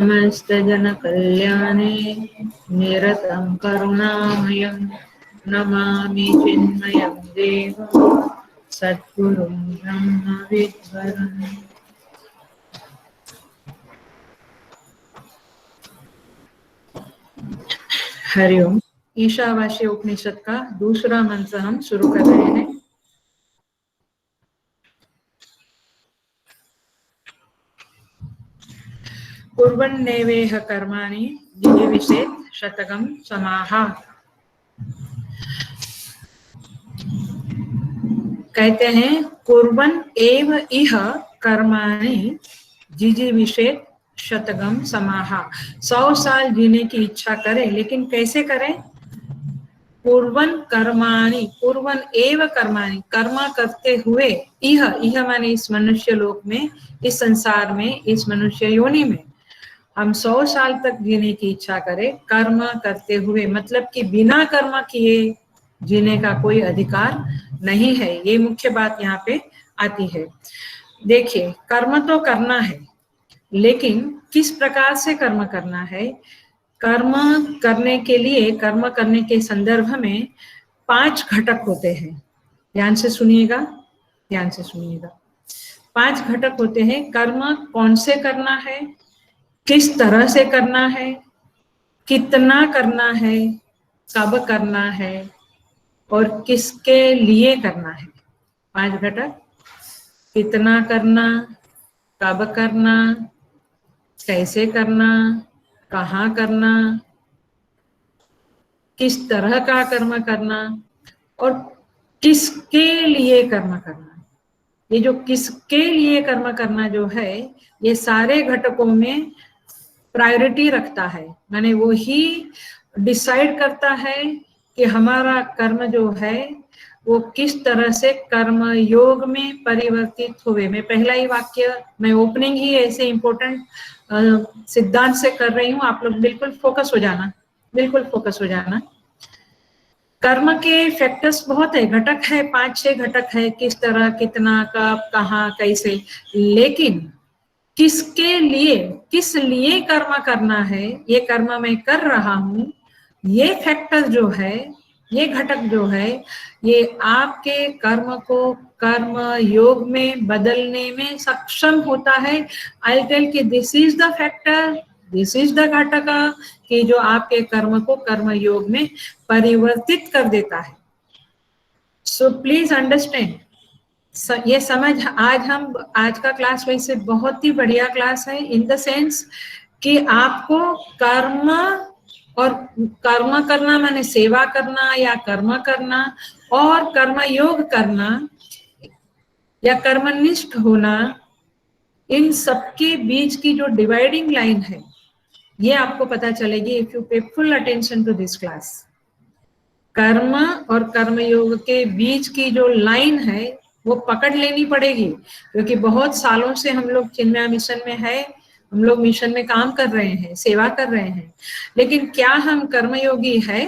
समस्तजनकल्याणे निरतं करुणामयं नमामि चिन्मयं देवं सद्गुरुं ब्रह्मविद्वरम्। हरिओम। ईशावास्य उपनिषद का दूसरा मंत्र हम शुरू कर रहे हैं। कुर्वन्नेवेह कर्माणि जिजीविषेत् शतकं समाह। कहते हैं कुर्वन् एव इह कर्माणि जिजीविषेत् शतकं समाह। 100 साल जीने की इच्छा करें, लेकिन कैसे करें? कुर्वन् कर्माणि, कुर्वन् एव कर्माणि, कर्म करते हुए, इह माने इस मनुष्य लोक में, इस संसार में, इस मनुष्य योनि में हम 100 साल तक जीने की इच्छा करें कर्म करते हुए, मतलब कि बिना कर्म किए जीने का कोई अधिकार नहीं है। ये मुख्य बात यहाँ पे आती है। देखिए, कर्म तो करना है, लेकिन किस प्रकार से कर्म करना है? कर्म करने के लिए, कर्म करने के संदर्भ में 5 घटक होते हैं। ध्यान से सुनिएगा, ध्यान से सुनिएगा। 5 घटक होते हैं। कर्म कौन से करना है, किस तरह से करना है, कितना करना है, कब करना है और किसके लिए करना है। 5 घटक: कितना करना, कब करना, कैसे करना, कहाँ करना, किस तरह का कर्म करना और किसके लिए कर्म करना। ये जो किसके लिए कर्म करना जो है, ये सारे घटकों में प्रायोरिटी रखता है। माने वो ही डिसाइड करता है कि हमारा कर्म जो है वो किस तरह से कर्म योग में परिवर्तित हुए। मैं पहला ही वाक्य, मैं ओपनिंग ही ऐसे इम्पोर्टेंट सिद्धांत से कर रही हूँ। आप लोग बिल्कुल फोकस हो जाना, बिल्कुल फोकस हो जाना। कर्म के फैक्टर्स बहुत है, घटक है, 5-6 घटक है, किस तरह, कितना, कब, कहाँ, कैसे, लेकिन किसके लिए, किस लिए कर्म करना है, ये कर्म मैं कर रहा हूं, ये फैक्टर जो है, ये घटक जो है, ये आपके कर्म को कर्म योग में बदलने में सक्षम होता है। आई टेल कि this is the factor, this is the घटक कि जो आपके कर्म को कर्म योग में परिवर्तित कर देता है। सो प्लीज अंडरस्टैंड, ये समझ। आज का क्लास वैसे बहुत ही बढ़िया क्लास है, इन द सेंस कि आपको कर्म और कर्म करना माने सेवा करना या कर्म करना और कर्म योग करना या कर्मनिष्ठ होना, इन सबके बीच की जो डिवाइडिंग लाइन है, ये आपको पता चलेगी if you pay full attention to this class. कर्म और कर्मयोग के बीच की जो लाइन है वो पकड़ लेनी पड़ेगी, क्योंकि बहुत सालों से हम लोग चिन्मय मिशन में है, हम लोग मिशन में काम कर रहे हैं, सेवा कर रहे हैं, लेकिन क्या हम कर्मयोगी है?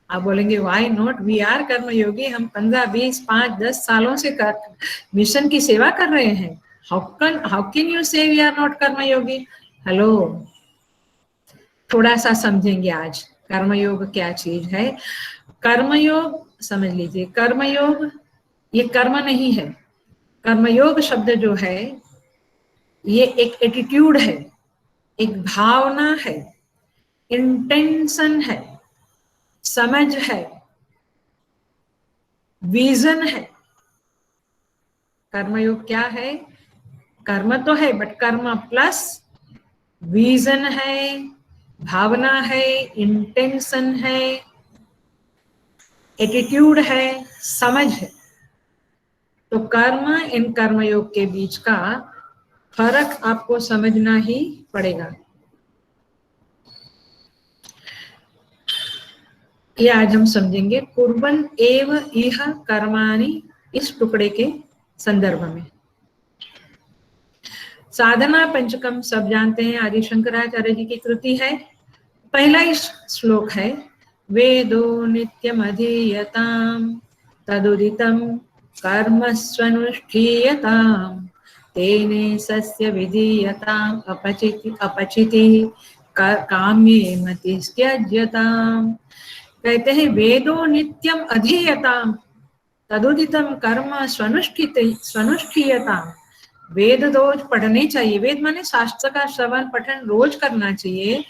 आप बोलेंगे व्हाई नॉट, वी आर कर्मयोगी। हम 15, 20, 5, 10 सालों से मिशन की सेवा कर रहे हैं। How can you say we are not कर्मयोगी? हेलो, थोड़ा सा समझेंगे आज कर्मयोग क्या चीज है। कर्मयोग समझ लीजिए, कर्मयोग ये कर्म नहीं है। कर्मयोग शब्द जो है ये एक एटीट्यूड है, एक भावना है, इंटेंशन है, समझ है, विजन है। कर्मयोग क्या है? कर्म तो है, बट कर्म प्लस विजन है, भावना है, इंटेंशन है, एटीट्यूड है, समझ है। तो कर्म, इन कर्मयोग के बीच का फर्क आपको समझना ही पड़ेगा। ये आज हम समझेंगे कुर्वन् एव इह कर्माणि, इस टुकड़े के संदर्भ में। साधना पंचकम सब जानते हैं, आदि शंकराचार्य जी की कृति है। पहला ही श्लोक है, वेदो नित्यम अधीयताम तदुदितम कर्म स्वनुष्ठीयताम तेने सस्य विधीयताम अपचिति काम्ये मतिस्त्यज्यताम। कहते हैं वेदो नित्यम अधीयताम तदुदितम कर्म स्वनुष्ठीयताम। वेद रोज पढ़ने चाहिए। वेद माने शास्त्र का श्रवण पठन रोज करना चाहिए।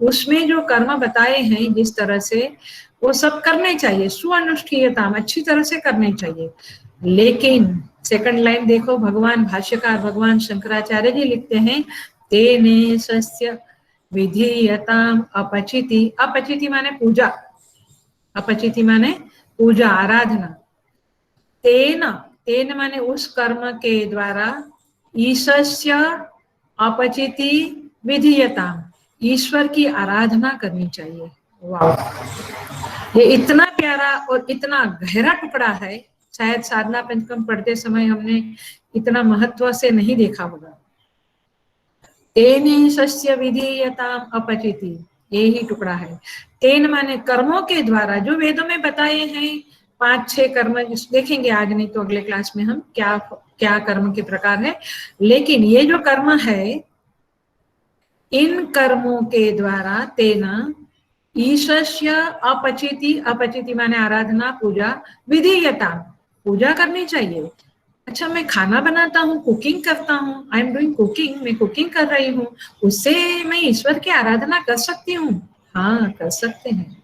उसमें जो कर्म बताए हैं जिस तरह से वो सब करने चाहिए। सुअनुष्ठीयताम अच्छी तरह से करने चाहिए। लेकिन सेकंड लाइन देखो, भगवान भाष्यकार भगवान शंकराचार्य जी लिखते हैं तेने सस्य विधीयताम अपचिति। अपचिति माने पूजा, अपचिति माने पूजा आराधना। तेन, तेन माने उस कर्म के द्वारा ईशस्य अपचिति विधीयता, ईश्वर की आराधना करनी चाहिए। वाह, ये इतना प्यारा और इतना गहरा टुकड़ा है, शायद साधना पंचकम पढ़ते समय हमने इतना महत्व से नहीं देखा होगा। तेन सस्य विधीयता अपचिति, यही टुकड़ा है। तेन माने कर्मों के द्वारा, जो वेदों में बताए हैं 5-6 कर्म देखेंगे आज, नहीं तो अगले क्लास में हम क्या क्या कर्म के प्रकार है। लेकिन ये जो कर्म है, इन कर्मों के द्वारा तेना ईशस्य अपचिति, अपचिति माने आराधना पूजा, विधीयता पूजा करनी चाहिए। अच्छा, मैं खाना बनाता हूँ, कुकिंग करता हूँ, आई एम डूइंग कुकिंग, मैं कुकिंग कर रही हूँ, उससे मैं ईश्वर की आराधना कर सकती हूँ। हाँ, कर सकते हैं।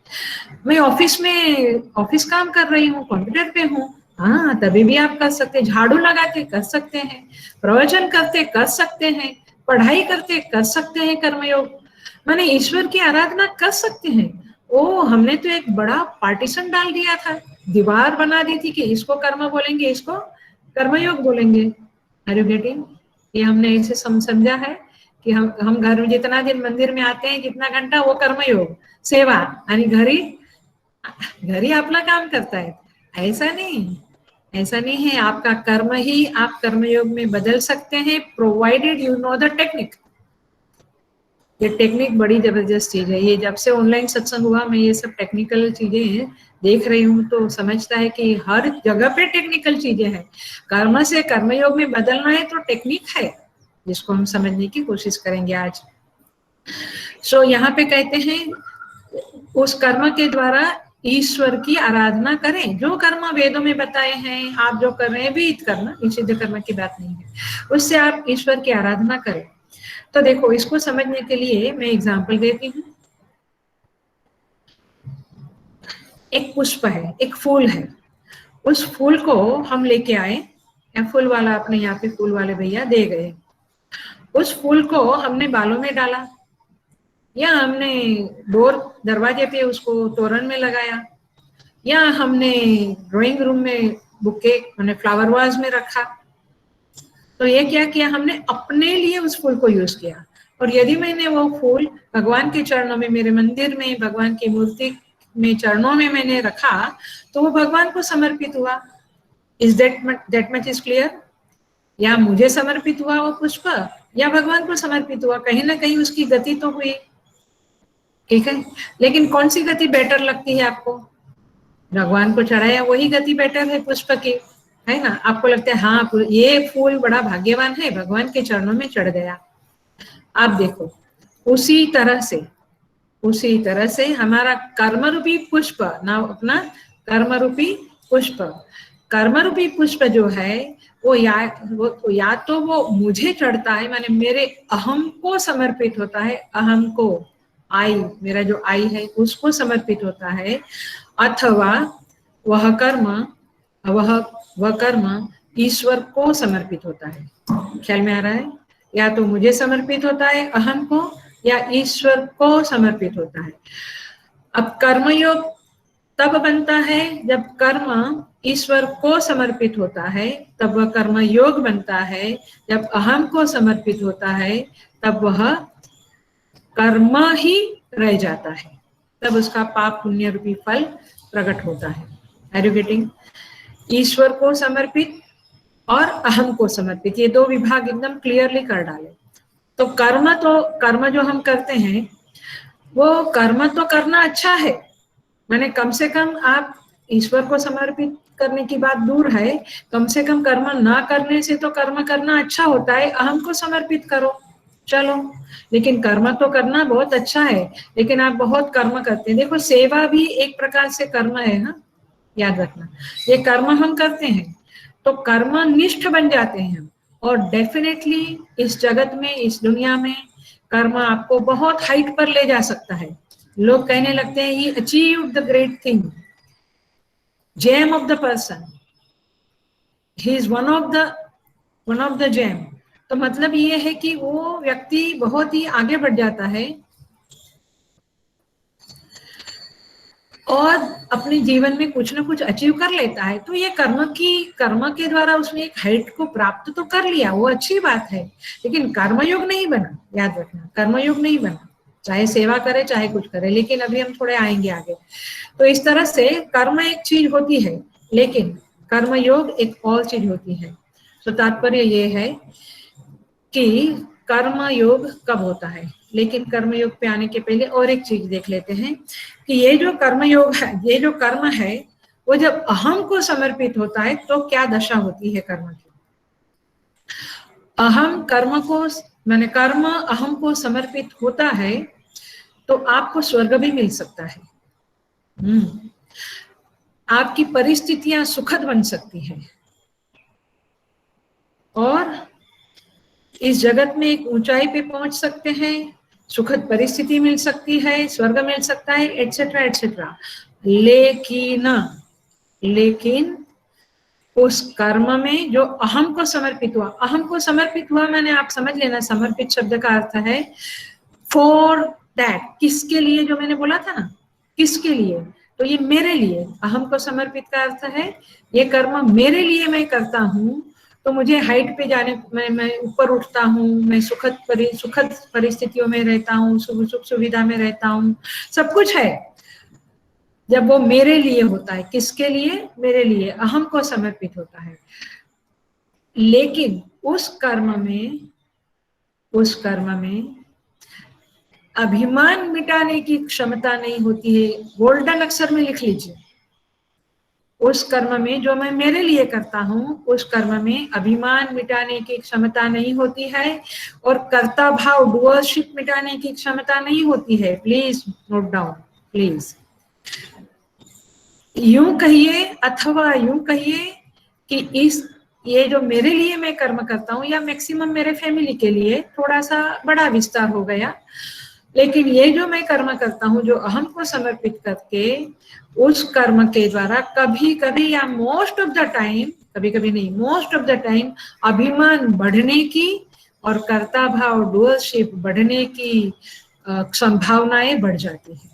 मैं ऑफिस में ऑफिस काम कर रही हूँ, कंप्यूटर पे हूँ, हाँ तभी भी आप कर सकते हैं। झाड़ू लगाते कर सकते हैं, प्रवचन करते कर सकते हैं, पढ़ाई करते कर सकते हैं। कर्मयोग माने ईश्वर की आराधना कर सकते हैं। ओ, हमने तो एक बड़ा पार्टीशन डाल दिया था, दीवार बना दी थी कि इसको कर्म बोलेंगे, इसको कर्मयोग बोलेंगे। Are you getting? ये हमने ऐसे समझा है कि हम घर में जितना दिन मंदिर में आते हैं, जितना घंटा, वो कर्मयोग सेवा, यानी घरी अपना काम करता है। ऐसा नहीं, ऐसा नहीं है। आपका कर्म ही आप कर्मयोग में बदल सकते हैं, provided you know the technique. ये टेक्निक बड़ी जबरदस्त चीज है। ये जब से ऑनलाइन सत्संग हुआ, मैं ये सब टेक्निकल चीजें देख रही हूँ तो समझता है कि हर जगह पे टेक्निकल चीजें हैं। कर्म से कर्मयोग में बदलना है तो टेक्निक है, जिसको हम समझने की कोशिश करेंगे आज। सो यहाँ पे कहते हैं उस कर्म के द्वारा ईश्वर की आराधना करें। जो कर्म वेदों में बताए हैं, आप जो कर रहे हैं विहित कर्म, निषिद्ध कर्म की बात नहीं है, उससे आप ईश्वर की आराधना करें। तो देखो, इसको समझने के लिए मैं एग्जांपल देती हूँ। एक पुष्प है, एक फूल है, उस फूल को हम लेके आए, या फूल वाला अपने यहाँ पे फूल वाले भैया दे गए। उस फूल को हमने बालों में डाला, या हमने डोर दरवाजे पे उसको तोरण में लगाया, या हमने ड्राइंग रूम में बुके मैंने फ्लावर वाज में रखा। तो ये क्या किया, हमने अपने लिए उस फूल को यूज किया। और यदि मैंने वो फूल भगवान के चरणों में, मेरे मंदिर में भगवान की मूर्ति में चरणों में मैंने रखा, तो वो भगवान को समर्पित हुआ। Is that much is clear? या मुझे समर्पित हुआ वो पुष्प, या भगवान को समर्पित हुआ, कहीं ना कहीं उसकी गति तो हुई। ठीक है, लेकिन कौन सी गति बेटर लगती है आपको? भगवान को चढ़ाया वही गति बेटर है पुष्प की, है ना? आपको लगता है हाँ ये फूल बड़ा भाग्यवान है, भगवान के चरणों में चढ़ गया। आप देखो, उसी तरह से हमारा कर्म रूपी पुष्प ना, अपना कर्म रूपी पुष्प, कर्म रूपी पुष्प जो है वो या तो वो मुझे चढ़ता है, माने मेरे अहम को समर्पित होता है, अहम को, आई, मेरा जो आई है उसको समर्पित होता है, अथवा वह कर्म ईश्वर को समर्पित होता है। ख्याल में आ रहा है? या तो मुझे समर्पित होता है अहम को, या ईश्वर को समर्पित होता है। अब कर्मयोग तब बनता है जब कर्म ईश्वर को समर्पित होता है, तब वह कर्म योग बनता है। जब अहम को समर्पित होता है तब वह कर्म ही रह जाता है, तब उसका पाप पुण्य रूपी फल प्रकट होता है। Are you getting? ईश्वर को समर्पित और अहम को समर्पित, ये दो विभाग एकदम क्लियरली कर डाले। तो कर्म जो हम करते हैं, वो कर्म तो करना अच्छा है, माने कम से कम आप ईश्वर को समर्पित करने की बात दूर है, कम से कम कर्म ना करने से तो कर्म करना अच्छा होता है। अहम को समर्पित करो, चलो, लेकिन कर्म तो करना बहुत अच्छा है, लेकिन आप बहुत कर्म करते हैं। देखो सेवा भी एक प्रकार से कर्म है, हाँ, याद रखना। ये कर्म हम करते हैं तो कर्मनिष्ठ बन जाते हैं, और डेफिनेटली इस जगत में, इस दुनिया में कर्म आपको बहुत हाइट पर ले जा सकता है। लोग कहने लगते हैं he achieved the great thing, gem of the person, he is one of the gem. तो मतलब ये है कि वो व्यक्ति बहुत ही आगे बढ़ जाता है और अपने जीवन में कुछ ना कुछ अचीव कर लेता है। तो ये कर्म के द्वारा उसने एक हाइट को प्राप्त तो कर लिया, वो अच्छी बात है, लेकिन कर्मयोग नहीं बना, याद रखना, कर्मयोग नहीं बना। चाहे सेवा करे चाहे कुछ करे, लेकिन अभी हम थोड़े आएंगे आगे। तो इस तरह से कर्म एक चीज होती है, लेकिन कर्मयोग एक और चीज होती है। तो तात्पर्य ये है कि कर्मयोग कब होता है। लेकिन कर्मयोग पे आने के पहले और एक चीज देख लेते हैं कि ये जो कर्मयोग है, ये जो कर्म है, वो जब अहम को समर्पित होता है तो क्या दशा होती है कर्म की। अहम कर्म को, माने कर्म अहम को समर्पित होता है तो आपको स्वर्ग भी मिल सकता है। आपकी परिस्थितियां सुखद बन सकती हैं और इस जगत में एक ऊंचाई पे पहुंच सकते हैं, सुखद परिस्थिति मिल सकती है, स्वर्ग मिल सकता है, एटसेट्रा एटसेट्रा। लेकिन उस कर्म में जो अहम को समर्पित हुआ, अहम को समर्पित हुआ मैंने, आप समझ लेना, समर्पित शब्द का अर्थ है फॉर दैट, किसके लिए, जो मैंने बोला था ना, किसके लिए, तो ये मेरे लिए। अहम को समर्पित का अर्थ है ये कर्म मेरे लिए मैं करता हूँ, तो मुझे हाइट पे जाने, मैं ऊपर उठता हूँ, मैं सुखद परिस्थितियों में रहता हूँ, सुख सुविधा में रहता हूँ, सब कुछ है जब वो मेरे लिए होता है। किसके लिए, मेरे लिए, अहम को समर्पित होता है। लेकिन उस कर्म में अभिमान मिटाने की क्षमता नहीं होती है। गोल्डन अक्षर में लिख लीजिए, उस कर्म में जो मैं मेरे लिए करता हूँ, उस कर्म में अभिमान मिटाने की क्षमता नहीं होती है और कर्ता भाव, डुअरशिप मिटाने की क्षमता नहीं होती है। Please note down, please. यूं कहिए अथवा यूं कहिए कि ये जो मेरे लिए मैं कर्म करता हूँ, या मैक्सिमम मेरे फैमिली के लिए, थोड़ा सा बड़ा विस्तार हो गया, लेकिन ये जो मैं कर्म करता हूँ जो अहम को समर्पित करके, उस कर्म के द्वारा कभी कभी या मोस्ट ऑफ द टाइम, कभी कभी नहीं, मोस्ट ऑफ द टाइम अभिमान बढ़ने की और कर्ता भाव, डुअरशिप बढ़ने की संभावनाएं बढ़ जाती है,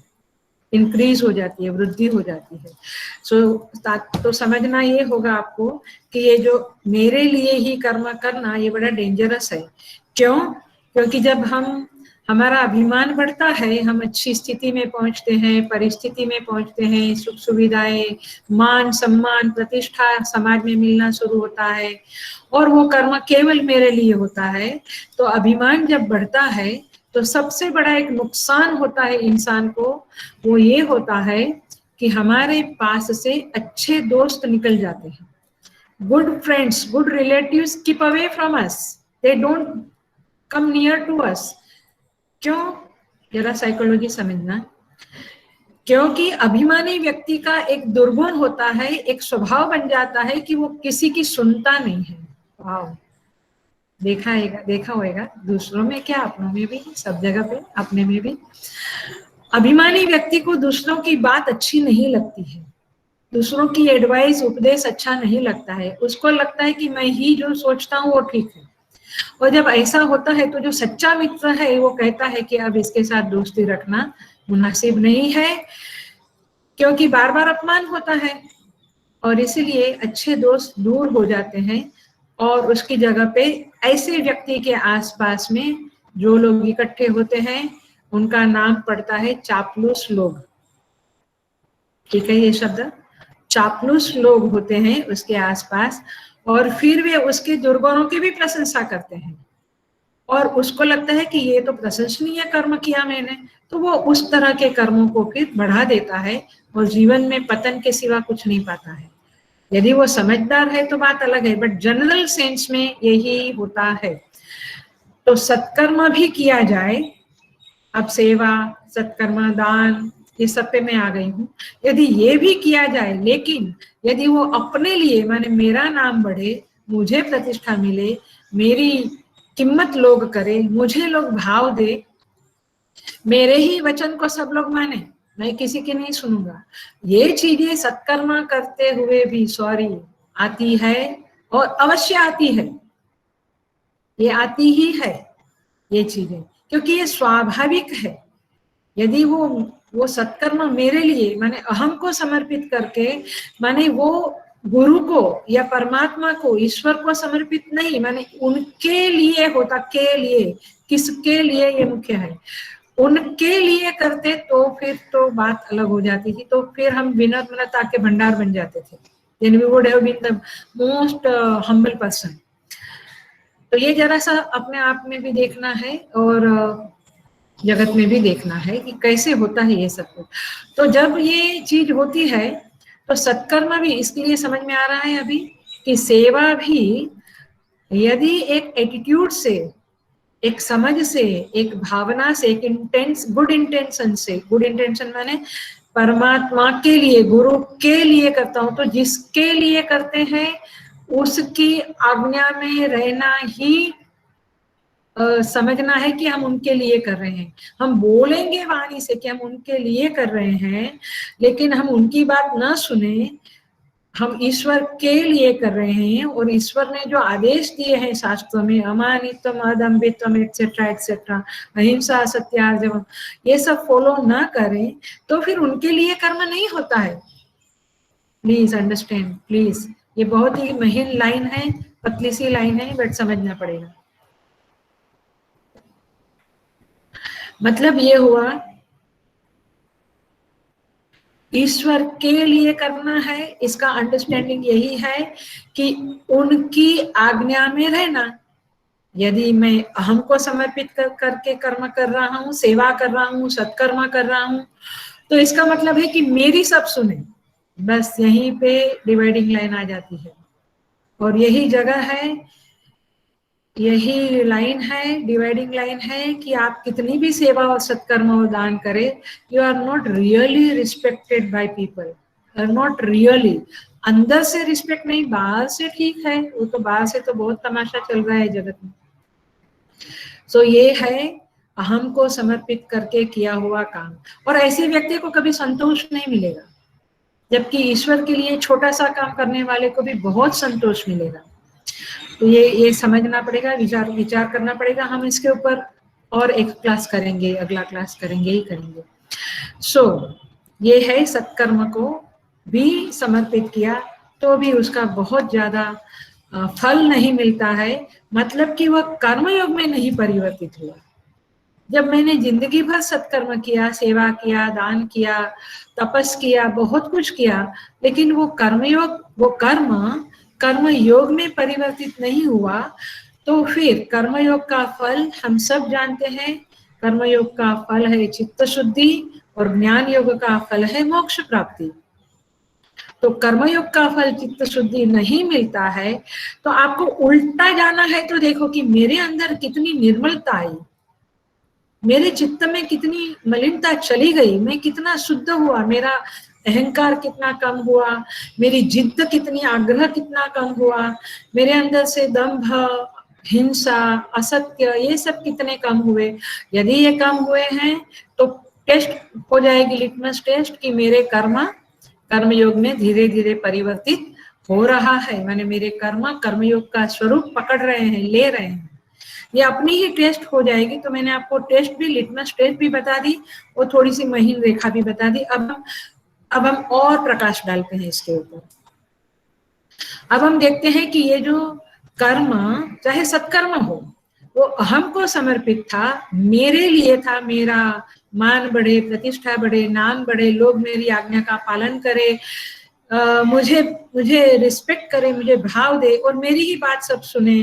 इंक्रीज हो जाती है, वृद्धि हो जाती है। तो समझना ये होगा आपको कि ये जो मेरे लिए ही कर्म करना, ये बड़ा डेंजरस है। क्यों? क्योंकि जब हमारा अभिमान बढ़ता है, हम अच्छी स्थिति में पहुंचते हैं, परिस्थिति में पहुंचते हैं, सुख सुविधाएं, मान सम्मान, प्रतिष्ठा समाज में मिलना शुरू होता है, और वो कर्म केवल मेरे लिए होता है। तो अभिमान जब बढ़ता है तो सबसे बड़ा एक नुकसान होता है इंसान को, वो ये होता है कि हमारे पास से अच्छे दोस्त निकल जाते हैं। Good friends, good relatives keep away from us, they don't come near to us. क्यों? जरा साइकोलॉजी समझना। क्योंकि अभिमानी व्यक्ति का एक दुर्गुण होता है, एक स्वभाव बन जाता है कि वो किसी की सुनता नहीं है। वाह, देखा होगा, दूसरों में क्या अपनों में भी, सब जगह पे, अपने में भी। अभिमानी व्यक्ति को दूसरों की बात अच्छी नहीं लगती है, दूसरों की एडवाइस, उपदेश अच्छा नहीं लगता है। उसको लगता है कि मैं ही जो सोचता हूँ वो ठीक है। और जब ऐसा होता है तो जो सच्चा मित्र है वो कहता है कि अब इसके साथ दोस्ती रखना मुनासिब नहीं है, क्योंकि बार बार अपमान होता है, और इसीलिए अच्छे दोस्त दूर हो जाते हैं। और उसकी जगह पे ऐसे व्यक्ति के आसपास में जो लोग इकट्ठे होते हैं, उनका नाम पड़ता है चापलूस लोग। ठीक है, ये शब्द, चापलूस लोग होते हैं उसके आसपास, और फिर वे उसके दुर्गुणों की भी प्रशंसा करते हैं, और उसको लगता है कि ये तो प्रशंसनीय कर्म किया मैंने, तो वो उस तरह के कर्मों को फिर बढ़ा देता है और जीवन में पतन के सिवा कुछ नहीं पाता है। यदि वो समझदार है तो बात अलग है, बट जनरल सेंस में यही होता है। तो सत्कर्म भी किया जाए, अब सेवा, सत्कर्म, दान, ये सब पे मैं आ गई हूँ, यदि ये भी किया जाए, लेकिन यदि वो अपने लिए, माने मेरा नाम बढ़े, मुझे प्रतिष्ठा मिले, मेरी कीमत लोग करे, मुझे लोग भाव दे, मेरे ही वचन को सब लोग माने, मैं किसी की नहीं सुनूंगा, ये चीजें सत्कर्म करते हुए भी सॉरी आती है, और अवश्य आती है, ये आती ही है ये चीजें, क्योंकि ये स्वाभाविक है। यदि वो सत्कर्म मेरे लिए, माने अहम को समर्पित करके, माने वो गुरु को या परमात्मा को, ईश्वर को समर्पित नहीं, माने उनके लिए होता, के लिए, किसके लिए, ये मुख्य है, उनके लिए करते तो फिर तो बात अलग हो जाती थी, तो फिर हम विनम्रता के भंडार बन जाते थे, then we would have been the most humble person। तो ये जरा सा अपने आप में भी देखना है और जगत में भी देखना है कि कैसे होता है ये सब कुछ। तो जब ये चीज होती है तो सत्कर्म भी इसके लिए समझ में आ रहा है अभी कि सेवा भी यदि एक एटीट्यूड से, एक समझ से, एक भावना से, एक इंटेंस, गुड इंटेंशन से, गुड इंटेंशन माने परमात्मा के लिए, गुरु के लिए करता हूं, तो जिसके लिए करते हैं उसकी आज्ञा में रहना ही समझना है कि हम उनके लिए कर रहे हैं। हम बोलेंगे वाणी से कि हम उनके लिए कर रहे हैं, लेकिन हम उनकी बात ना सुने, हम ईश्वर के लिए कर रहे हैं, और ईश्वर ने जो आदेश दिए हैं शास्त्रों में, अमानित्वम, अदम्भित्वम, एक्सेट्रा एक्सेट्रा, अहिंसा, सत्यार्जवम, ये सब फॉलो ना करें तो फिर उनके लिए कर्म नहीं होता है। प्लीज अंडरस्टैंड, प्लीज, ये बहुत ही महीन लाइन है, पतली सी लाइन है, बट समझना पड़ेगा। मतलब ये हुआ ईश्वर के लिए करना है, इसका अंडरस्टैंडिंग यही है कि उनकी आज्ञा में रहना। यदि मैं अहम को समर्पित करके कर्म कर रहा हूँ, सेवा कर रहा हूँ, सत्कर्म कर रहा हूँ, तो इसका मतलब है कि मेरी सब सुने। बस यहीं पे डिवाइडिंग लाइन आ जाती है, और यही जगह है, यही लाइन है, डिवाइडिंग लाइन है कि आप कितनी भी सेवा और सत्कर्म और दान करें, you are not really respected by people, are not really. अंदर से रिस्पेक्ट नहीं, बाहर से ठीक है, वो तो बाहर से तो बहुत तमाशा चल रहा है जगत में। सो ये है अहम को समर्पित करके किया हुआ काम, और ऐसे व्यक्ति को कभी संतोष नहीं मिलेगा, जबकि ईश्वर के लिए छोटा सा काम करने वाले को भी बहुत संतोष मिलेगा। तो ये समझना पड़ेगा, विचार करना पड़ेगा। हम इसके ऊपर और एक क्लास करेंगे, अगला क्लास करेंगे ही करेंगे। सो ये है, सत्कर्म को भी समर्पित किया तो भी उसका बहुत ज्यादा फल नहीं मिलता है, मतलब कि वह कर्मयोग में नहीं परिवर्तित हुआ। जब मैंने जिंदगी भर सत्कर्म किया, सेवा किया, दान किया, तपस किया, बहुत कुछ किया, लेकिन वो कर्मयोग, वो कर्म योग में परिवर्तित नहीं हुआ, तो फिर कर्मयोग का फल हम सब जानते हैं। कर्मयोग का फल है चित्त शुद्धि, और ज्ञान योग का फल है मोक्ष प्राप्ति। तो कर्मयोग का फल चित्त शुद्धि नहीं मिलता है, तो आपको उल्टा जाना है तो देखो कि मेरे अंदर कितनी निर्मलता आई, मेरे चित्त में कितनी मलिनता चली गई, मैं कितना शुद्ध हुआ, मेरा अहंकार कितना कम हुआ, मेरी जिद्द कितनी, आग्रह कितना कम हुआ, मेरे अंदर से दंभ, हिंसा, असत्य, ये सब कितने कम हुए। यदि ये कम हुए हैं तो टेस्ट हो जाएगी, लिटमस टेस्ट, कि मेरे कर्मयोग में धीरे धीरे परिवर्तित हो रहा है, माने मेरे कर्मयोग का स्वरूप पकड़ रहे हैं, ले रहे हैं। ये अपनी ही टेस्ट हो जाएगी। तो मैंने आपको टेस्ट भी, लिटमस टेस्ट भी बता दी, और थोड़ी सी महीन रेखा भी बता दी। अब हम और प्रकाश डालते हैं इसके ऊपर। अब हम देखते हैं कि ये जो कर्म, चाहे सत्कर्म हो, वो अहम को समर्पित था, मेरे लिए था, मेरा मान बढ़े, प्रतिष्ठा बढ़े, नाम बढ़े, लोग मेरी आज्ञा का पालन करे, मुझे रिस्पेक्ट करे, मुझे भाव दे, और मेरी ही बात सब सुने,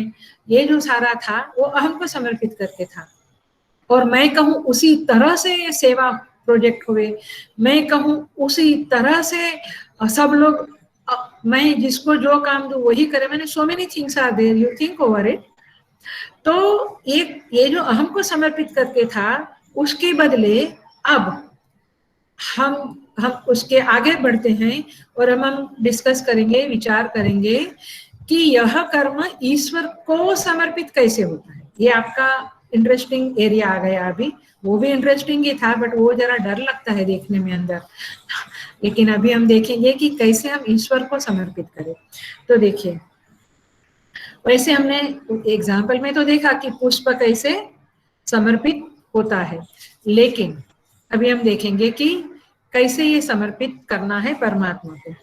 ये जो सारा था वो अहम को समर्पित करके था। और मैं कहूँ उसी तरह से सेवा प्रोजेक्ट हुए, मैं कहूँ उसी तरह से सब लोग मैं जिसको जो काम दूं वही करे, मैंने so many things are there, you think over it. तो ये जो अहम को समर्पित करके था, उसके बदले अब हम उसके आगे बढ़ते हैं और हम डिस्कस करेंगे, विचार करेंगे कि यह कर्म ईश्वर को समर्पित कैसे होता है। ये आपका इंटरेस्टिंग एरिया आ गया अभी। वो भी इंटरेस्टिंग ही था, बट वो जरा डर लगता है देखने में अंदर। लेकिन अभी हम देखेंगे कि कैसे हम ईश्वर को समर्पित करें। तो देखिए, वैसे हमने एग्जाम्पल में तो देखा कि पुष्प कैसे समर्पित होता है, लेकिन अभी हम देखेंगे कि कैसे ये समर्पित करना है परमात्मा को।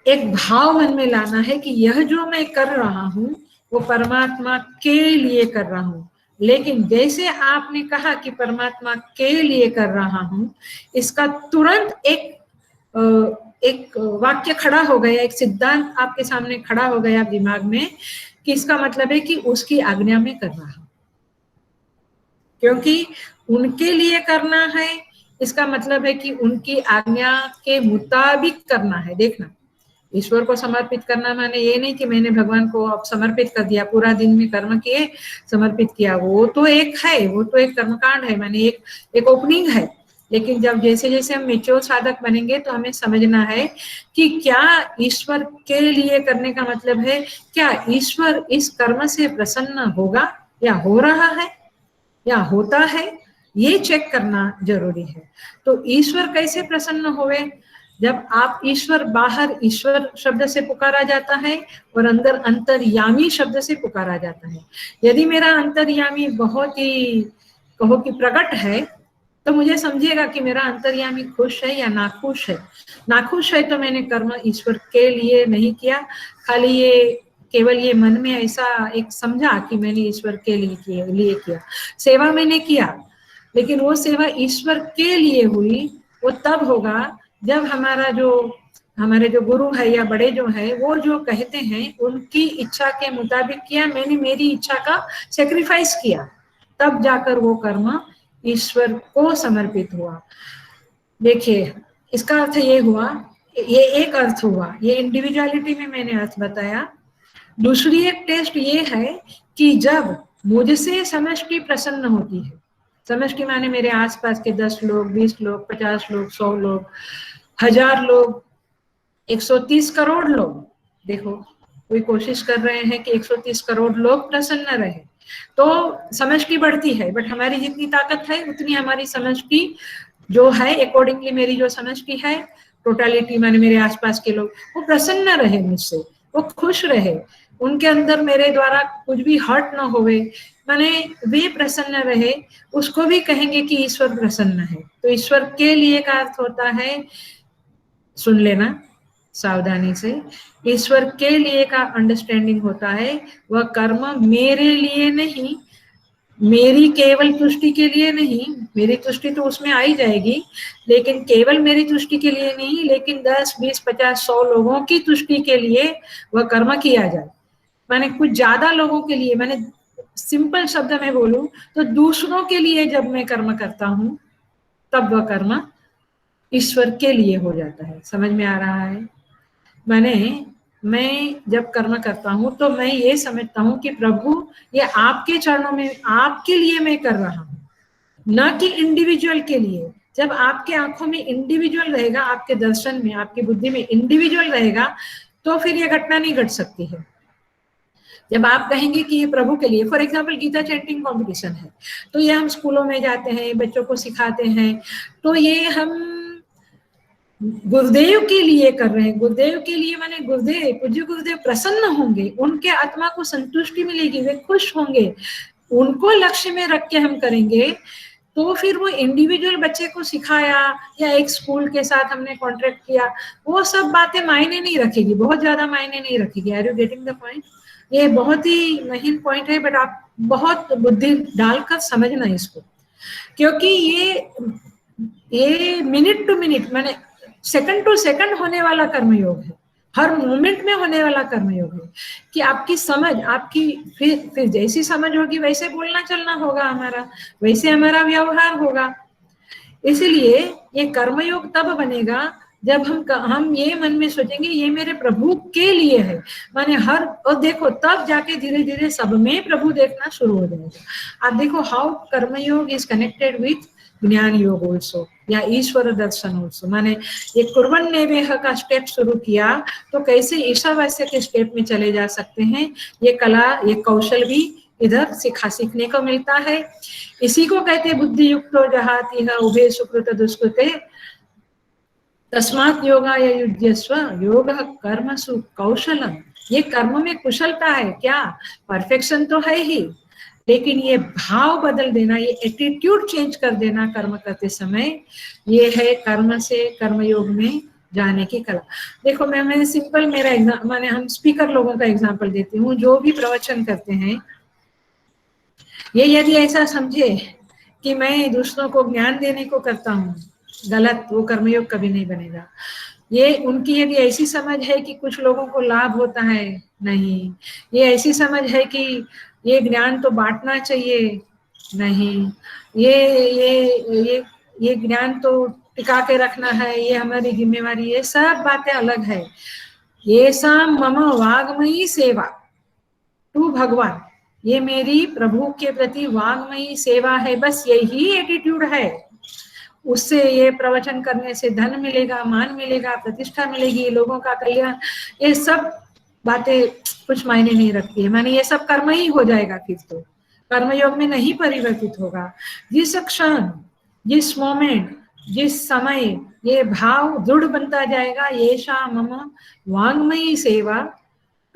एक भाव मन में लाना है कि यह जो मैं कर रहा हूं वो परमात्मा के लिए कर रहा हूं। लेकिन जैसे आपने कहा कि परमात्मा के लिए कर रहा हूं, इसका तुरंत एक वाक्य खड़ा हो गया, एक सिद्धांत आपके सामने खड़ा हो गया दिमाग में कि इसका मतलब है कि उसकी आज्ञा में कर रहा हूं, क्योंकि उनके लिए करना है। इसका मतलब है कि उनकी आज्ञा के मुताबिक करना है। देखना, ईश्वर को समर्पित करना माने ये नहीं कि मैंने भगवान को अब समर्पित कर दिया, पूरा दिन में कर्म किए, समर्पित किया। वो तो एक है, वो तो एक कर्मकांड है, माने एक ओपनिंग है। लेकिन जब जैसे जैसे हम मेच्योर साधक बनेंगे तो हमें समझना है कि क्या ईश्वर के लिए करने का मतलब है, क्या ईश्वर इस कर्म से प्रसन्न होगा या हो रहा है या होता है, ये चेक करना जरूरी है। तो ईश्वर कैसे प्रसन्न होवे? जब आप ईश्वर, बाहर ईश्वर शब्द से पुकारा जाता है और अंदर अंतर्यामी शब्द से पुकारा जाता है। यदि मेरा अंतर्यामी बहुत ही कहो कि प्रकट है, तो मुझे समझिएगा कि मेरा अंतर्यामी खुश है या नाखुश है। नाखुश है तो मैंने कर्म ईश्वर के लिए नहीं किया, खाली ये केवल ये मन में ऐसा एक समझा कि मैंने ईश्वर के लिए किया। सेवा मैंने किया, लेकिन वो सेवा ईश्वर के लिए हुई। वो तब होगा जब हमारे जो गुरु है या बड़े जो है, वो जो कहते हैं उनकी इच्छा के मुताबिक किया, मैंने मेरी इच्छा का सेक्रीफाइस किया, तब जाकर वो कर्म ईश्वर को समर्पित हुआ। देखिए, इसका अर्थ ये हुआ, ये एक अर्थ हुआ, ये इंडिविजुअलिटी में मैंने अर्थ बताया। दूसरी एक टेस्ट ये है कि जब मुझसे समष्टि प्रसन्न होती है, समष्टि माने मेरे आसपास के 10 लोग, 20 लोग, 50 लोग, 100 लोग, 1000 लोग, 130 करोड़ लोग। देखो, कोई कोशिश कर रहे हैं कि 130 करोड़ लोग प्रसन्न रहे, तो समष्टि बढ़ती है। बट हमारी जितनी ताकत है उतनी हमारी समष्टि जो है, अकॉर्डिंगली मेरी जो समष्टि है, टोटालिटी माने मेरे आसपास के लोग, वो प्रसन्न रहे मुझसे, वो खुश रहे, उनके अंदर मेरे द्वारा कुछ भी हर्ट ना होवे, माने वे प्रसन्न रहे, उसको भी कहेंगे कि ईश्वर प्रसन्न है। तो ईश्वर के लिए का अर्थ होता है, सुन लेना सावधानी से, ईश्वर के लिए का अंडरस्टैंडिंग होता है वह कर्म मेरे लिए नहीं, मेरी केवल तुष्टि के लिए नहीं, मेरी तुष्टि तो उसमें आई जाएगी, लेकिन केवल मेरी तुष्टि के लिए नहीं, लेकिन 10, 20, 50, 100 लोगों की तुष्टि के लिए वह कर्म किया जाए। माने कुछ ज्यादा लोगों के लिए, मैंने सिंपल शब्द में बोलूं तो दूसरों के लिए जब मैं कर्म करता हूं, तब वह कर्म ईश्वर के लिए हो जाता है। समझ में आ रहा है? मैं जब कर्म करता हूं तो मैं ये समझता हूं कि प्रभु, ये आपके चरणों में, आपके लिए मैं कर रहा हूं, ना कि इंडिविजुअल के लिए। जब आपके आंखों में इंडिविजुअल रहेगा, आपके दर्शन में, आपकी बुद्धि में इंडिविजुअल रहेगा, तो फिर ये घटना नहीं घट सकती है। जब आप कहेंगे कि ये प्रभु के लिए, for example Gita chanting competition है, तो ये हम स्कूलों में जाते हैं, बच्चों को सिखाते हैं, तो ये हम गुरुदेव के लिए कर रहे हैं। गुरुदेव के लिए माने गुरुदेव, पूज्य गुरुदेव प्रसन्न होंगे, उनके आत्मा को संतुष्टि मिलेगी, वे खुश होंगे, उनको लक्ष्य में रख के हम करेंगे। तो फिर वो इंडिविजुअल बच्चे को सिखाया या एक स्कूल के साथ हमने कॉन्ट्रैक्ट किया, वो सब बातें मायने नहीं रखेगी, बहुत ज्यादा मायने नहीं रखेगी। Are you getting the point? ये बहुत ही महीन पॉइंट है, बट आप बहुत बुद्धि डालकर समझना इसको, क्योंकि ये मिनट टू मिनट माने सेकंड टू सेकंड होने वाला कर्मयोग है, हर मोमेंट में होने वाला कर्मयोग है। कि आपकी समझ, आपकी फिर जैसी समझ होगी वैसे बोलना चलना होगा हमारा, वैसे हमारा व्यवहार होगा। इसलिए ये कर्मयोग तब बनेगा जब हम ये मन में सोचेंगे ये मेरे प्रभु के लिए है, माने हर, और देखो तब जाके धीरे धीरे सब में प्रभु देखना शुरू हो जाएगा। आप देखो हाउ कर्मयोग इज कनेक्टेड विथ ज्ञान योग ऑल्सो, या ईश्वर दर्शन ऑल्सो। माने ये कुर्वन् नेवेह का स्टेप शुरू किया तो कैसे ईशावास्य के स्टेप में चले जा सकते हैं, ये कला, ये कौशल भी इधर सीखने को मिलता है। इसी को कहते बुद्धि युक्तो जहाति उभे सुकृत दुष्कृते तस्मात् योगाय युज्यस्व योग कर्मसु कौशलम। ये कर्म में कुशलता है, क्या परफेक्शन तो है ही, लेकिन ये भाव बदल देना, ये एटीट्यूड चेंज कर देना कर्म करते समय, ये है कर्म से कर्मयोग में जाने की कला। देखो मैं सिंपल मेरा एग्जाम, माने हम स्पीकर लोगों का एग्जाम्पल देती हूँ, जो भी प्रवचन करते हैं, ये यदि ऐसा समझे कि मैं दूसरों को ज्ञान देने को करता हूँ, गलत, वो कर्मयोग कभी नहीं बनेगा। ये उनकी यदि ऐसी समझ है कि कुछ लोगों को लाभ होता है, नहीं, ये ऐसी समझ है कि ये ज्ञान तो बांटना चाहिए, नहीं, ये ज्ञान तो टिका के रखना है, ये हमारी जिम्मेवारी, ये सब बातें अलग है। ये साम मम वाग्मयी सेवा टू भगवान, ये मेरी प्रभु के प्रति वाग्मयी सेवा है, बस यही एटीट्यूड है। उससे ये प्रवचन करने से धन मिलेगा, मान मिलेगा, प्रतिष्ठा मिलेगी, लोगों का कल्याण, ये सब बातें कुछ मायने नहीं रखती है। माने ये सब कर्म ही हो जाएगा, फिर तो कर्मयोग में नहीं परिवर्तित होगा। जिस क्षण, जिस मोमेंट, जिस समय ये भाव दृढ़ बनता जाएगा, ये शा मम वांग्मयी सेवा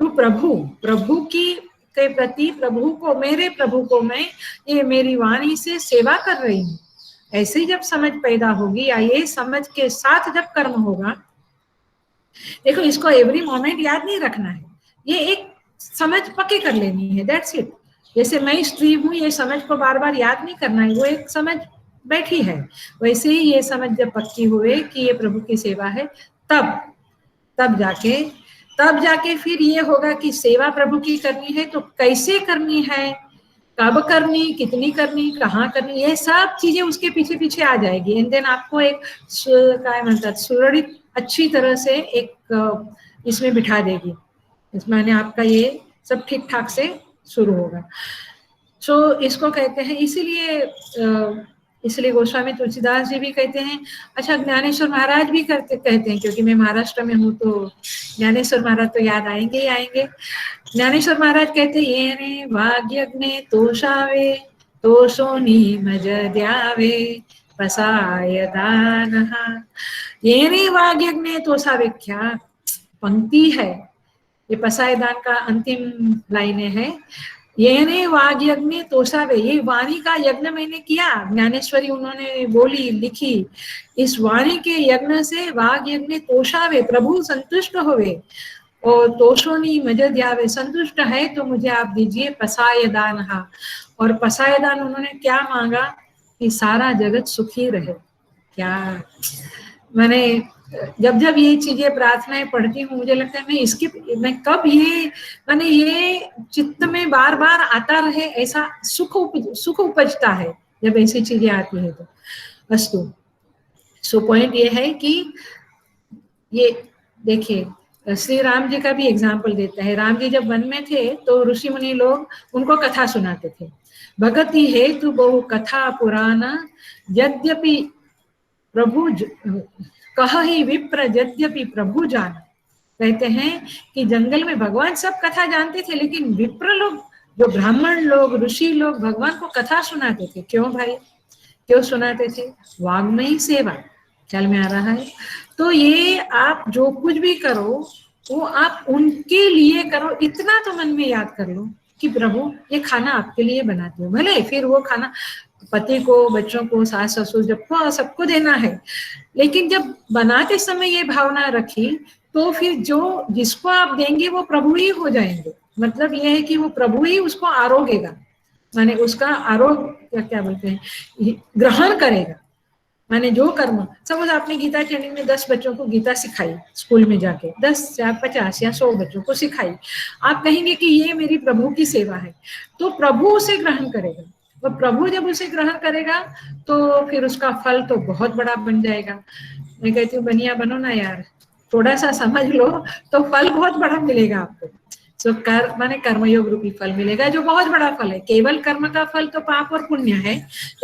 टू प्रभु, प्रभु की के प्रति, प्रभु को, मेरे प्रभु को मैं ये मेरी वाणी से सेवा कर रही हूँ, ऐसे जब समझ पैदा होगी, या ये समझ के साथ जब कर्म होगा, देखो इसको एवरी मोमेंट याद नहीं रखना है, ये एक समझ पक्के कर लेनी है, दैट्स इट। जैसे मैं स्त्री हूँ, ये समझ को बार बार याद नहीं करना है, वो एक समझ बैठी है, वैसे ही ये समझ जब पक्की हुए कि ये प्रभु की सेवा है, तब जाके फिर ये होगा कि सेवा प्रभु की करनी है तो कैसे करनी है, कब करनी, कितनी करनी, कहाँ करनी, ये सब चीजें उसके पीछे पीछे आ जाएगी। एंड देन आपको एक काय म्हणतात सुरक्षित अच्छी तरह से एक इसमें बिठा देगी, इसमें आपका ये सब ठीक ठाक से शुरू होगा। सो इसको कहते हैं, इसलिए गोस्वामी तुलसीदास जी भी कहते हैं, अच्छा ज्ञानेश्वर महाराज भी कहते हैं, क्योंकि मैं महाराष्ट्र में हूँ तो ज्ञानेश्वर महाराज तो याद आएंगे ही आएंगे। ज्ञानेश्वर महाराज कहते ये रे वाग्यज्ञे तोषावे तोषोनी मज द्यावे पसाय दानहा। ये रे वाग्यज्ञे तोषावे, क्या पंक्ति है, ये पसाय दान का अंतिम लाइने है। ये ने वाग यज्ञ तोषावे, ये वाणी का यज्ञ मैंने किया, ज्ञानेश्वरी उन्होंने बोली, लिखी, इस वाणी के यज्ञ से वाग यज्ञ तोषावे, प्रभु संतुष्ट होवे, और तोषोनी मज द्यावे, संतुष्ट है तो मुझे आप दीजिए पसाय दान। और पसाय दान उन्होंने क्या मांगा कि सारा जगत सुखी रहे। क्या मैंने जब ये चीजें प्रार्थनाएं पढ़ती हूँ, मुझे लगता है मैं कब ये मैंने ये चित्त में बार बार आता रहे, ऐसा सुख उपजता है जब ऐसी चीजें आती है तो। अस्तु, सो पॉइंट ये है कि ये देखिए श्री राम जी का भी एग्जाम्पल देता है। राम जी जब वन में थे तो ऋषि मुनि लोग उनको कथा सुनाते थे। भगति हेतु बहु कथा पुराना यद्यपि प्रभु कह ही विप्र यद्यपि प्रभु जान। कहते हैं कि जंगल में भगवान सब कथा जानते थे, लेकिन विप्र लोग, जो ब्राह्मण लोग, ऋषि लोग भगवान को कथा सुनाते थे। क्यों भाई, क्यों सुनाते थे? वाग्मयी सेवा। ख्याल में आ रहा है? तो ये आप जो कुछ भी करो वो आप उनके लिए करो, इतना तो मन में याद कर लो कि प्रभु ये खाना आपके लिए बनाती हूँ। भले फिर वो खाना पति को, बच्चों को, सास ससुर सबको देना है, लेकिन जब बनाते समय ये भावना रखी तो फिर जो जिसको आप देंगे वो प्रभु ही हो जाएंगे। मतलब ये है कि वो प्रभु ही उसको आरोगेगा, माने उसका आरोग्य क्या बोलते हैं, ग्रहण करेगा। माने जो कर्म, सपोज आपने गीता ट्रेनिंग में 10 बच्चों को गीता सिखाई, स्कूल में जाके 10 या 50 या 100 बच्चों को सिखाई, आप कहेंगे कि ये मेरी प्रभु की सेवा है, तो प्रभु उसे ग्रहण करेगा। और प्रभु जब उसे ग्रहण करेगा तो फिर उसका फल तो बहुत बड़ा बन जाएगा। मैं कहती हूँ बनिया बनो ना यार, थोड़ा सा समझ लो तो फल बहुत बड़ा मिलेगा आपको। सो कर्म माने कर्मयोग रूपी फल मिलेगा, जो बहुत बड़ा फल है। केवल कर्म का फल तो पाप और पुण्य है,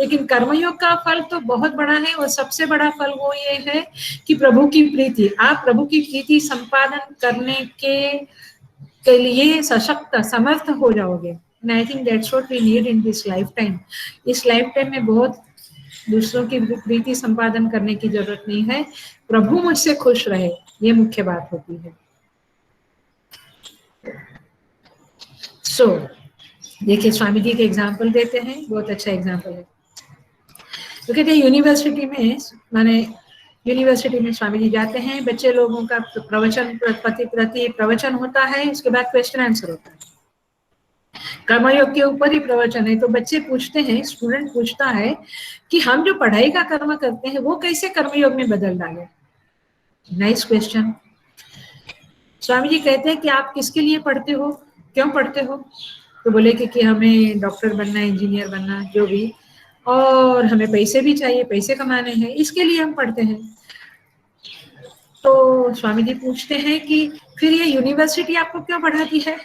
लेकिन कर्मयोग का फल तो बहुत बड़ा है। और सबसे बड़ा फल वो ये है कि प्रभु की प्रीति, आप प्रभु की प्रीति संपादन करने के लिए सशक्त समर्थ हो जाओगे। And I think that's what we need in this lifetime. इस लाइफ टाइम में बहुत दूसरों की प्रीति संपादन करने की जरूरत नहीं है, प्रभु मुझसे खुश रहे, ये मुख्य बात होती है। सो देखिए स्वामी जी के एग्जाम्पल देते हैं, बहुत अच्छा एग्जाम्पल है। तो कहते हैं यूनिवर्सिटी में, माने यूनिवर्सिटी में स्वामी जी जाते हैं, बच्चे लोगों का प्रवचन प्रति प्रवचन होता है, उसके बाद क्वेश्चन आंसर होता है। कर्मयोग के ऊपर ही प्रवचन है। तो बच्चे पूछते हैं, स्टूडेंट पूछता है कि हम जो पढ़ाई का कर्म करते हैं वो कैसे कर्मयोग में बदल डाले। Nice question. स्वामी जी कहते हैं कि आप किसके लिए पढ़ते हो, क्यों पढ़ते हो? तो बोले कि हमें डॉक्टर बनना, इंजीनियर बनना, जो भी, और हमें पैसे भी चाहिए, पैसे कमाने हैं, इसके लिए हम पढ़ते हैं। तो स्वामी जी पूछते हैं कि फिर ये यूनिवर्सिटी आपको क्यों पढ़ाती है?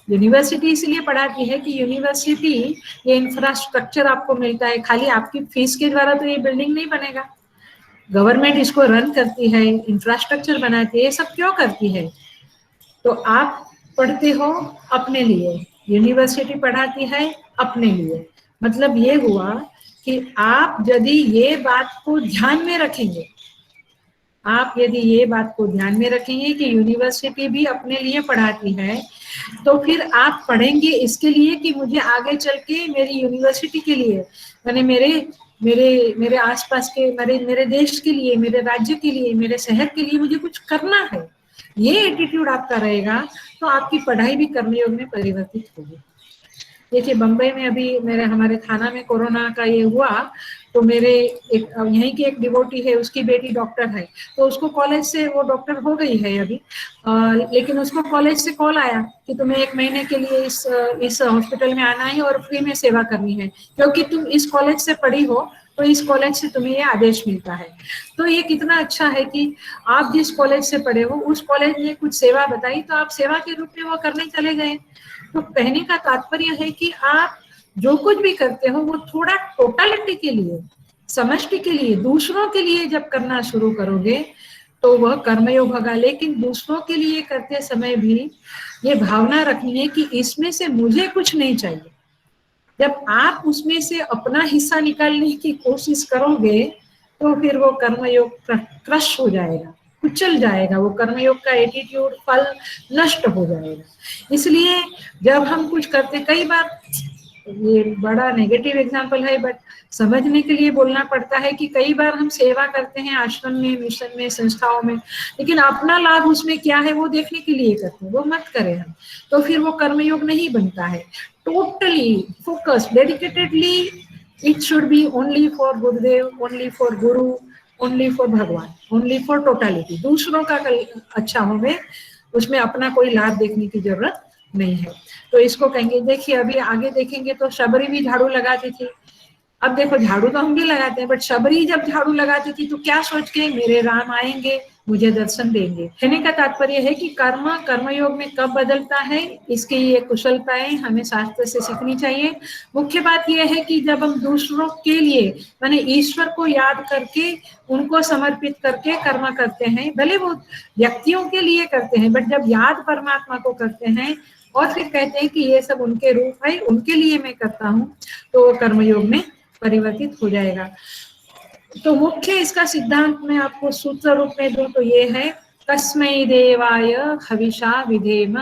यूनिवर्सिटी इसलिए पढ़ाती है कि यूनिवर्सिटी ये इंफ्रास्ट्रक्चर आपको मिलता है, खाली आपकी फीस के द्वारा तो ये बिल्डिंग नहीं बनेगा। गवर्नमेंट इसको रन करती है, इंफ्रास्ट्रक्चर बनाती है, ये सब क्यों करती है? तो आप पढ़ते हो अपने लिए, यूनिवर्सिटी पढ़ाती है अपने लिए। मतलब ये हुआ कि आप यदि ये बात को ध्यान में रखेंगे, आप यदि ये बात को ध्यान में रखेंगे कि यूनिवर्सिटी भी अपने लिए पढ़ाती है, तो फिर आप पढ़ेंगे इसके लिए कि मुझे आगे चल के मेरी यूनिवर्सिटी के लिए, यानी मेरे मेरे मेरे आसपास के, मेरे देश के लिए, मेरे राज्य के लिए, मेरे शहर के लिए मुझे कुछ करना है। ये एटीट्यूड आपका रहेगा तो आपकी पढ़ाई भी कर्मयोग में परिवर्तित होगी। देखिए बम्बई में अभी हमारे थाना में कोरोना का ये हुआ, तो मेरे यहीं की एक डिवोटी है, उसकी बेटी डॉक्टर है, तो उसको कॉलेज से, वो डॉक्टर हो गई है अभी, लेकिन उसको कॉलेज से कॉल आया कि तुम्हें 1 महीने के लिए इस हॉस्पिटल में आना है और फ्री में सेवा करनी है, क्योंकि तुम इस कॉलेज से पढ़ी हो, तो इस कॉलेज से तुम्हें ये आदेश मिलता है। तो ये कितना अच्छा है कि आप जिस कॉलेज से पढ़े हो उस कॉलेज ने कुछ सेवा बताई, तो आप सेवा के रूप में वो करने चले गए। तो कहने का तात्पर्य है कि आप जो कुछ भी करते हो वो थोड़ा टोटलिटी के लिए, समष्टि के लिए, दूसरों के लिए जब करना शुरू करोगे तो वह कर्मयोग होगा। लेकिन दूसरों के लिए करते समय भी ये भावना रखनी है कि इसमें से मुझे कुछ नहीं चाहिए। जब आप उसमें से अपना हिस्सा निकालने की कोशिश करोगे तो फिर वो कर्मयोग क्रश हो जाएगा, कुचल जाएगा, वो कर्मयोग का एटीट्यूड, फल नष्ट हो जाएगा। इसलिए जब हम कुछ करते, कई बार ये बड़ा नेगेटिव एग्जाम्पल है बट समझने के लिए बोलना पड़ता है कि कई बार हम सेवा करते हैं आश्रम में, मिशन में, संस्थाओं में, लेकिन अपना लाभ उसमें क्या है वो देखने के लिए करते हैं, वो मत करें हम, तो फिर वो कर्मयोग नहीं बनता है। Totally focus, dedicatedly, it should be only for Gurudev, only for Guru, only for भगवान, ओनली फॉर टोटलिटी। दूसरों का अच्छा होवे, उसमें अपना कोई लाभ देखने की जरूरत नहीं है। तो इसको कहेंगे, देखिए अभी आगे देखेंगे तो शबरी भी झाड़ू लगाती थी। अब देखो झाड़ू तो हम भी लगाते हैं, बट शबरी जब झाड़ू लगाती थी तो क्या सोच के, मेरे राम आएंगे, मुझे दर्शन देंगे। कहने का तात्पर्य है कि कर्मयोग में कब बदलता है, इसकी ये कुशलताएं हमें शास्त्र से सीखनी चाहिए। मुख्य बात यह है कि जब हम दूसरों के लिए, माने ईश्वर को याद करके, उनको समर्पित करके कर्म करते हैं, भले वो व्यक्तियों के लिए करते हैं, बट जब याद परमात्मा को करते हैं और फिर कहते हैं कि ये सब उनके रूप है, उनके लिए मैं करता हूँ, तो कर्मयोग में परिवर्तित हो जाएगा। तो मुख्य इसका सिद्धांत में आपको सूत्र रूप में दूं तो ये है, कस्मै देवाय हविषा विधेम,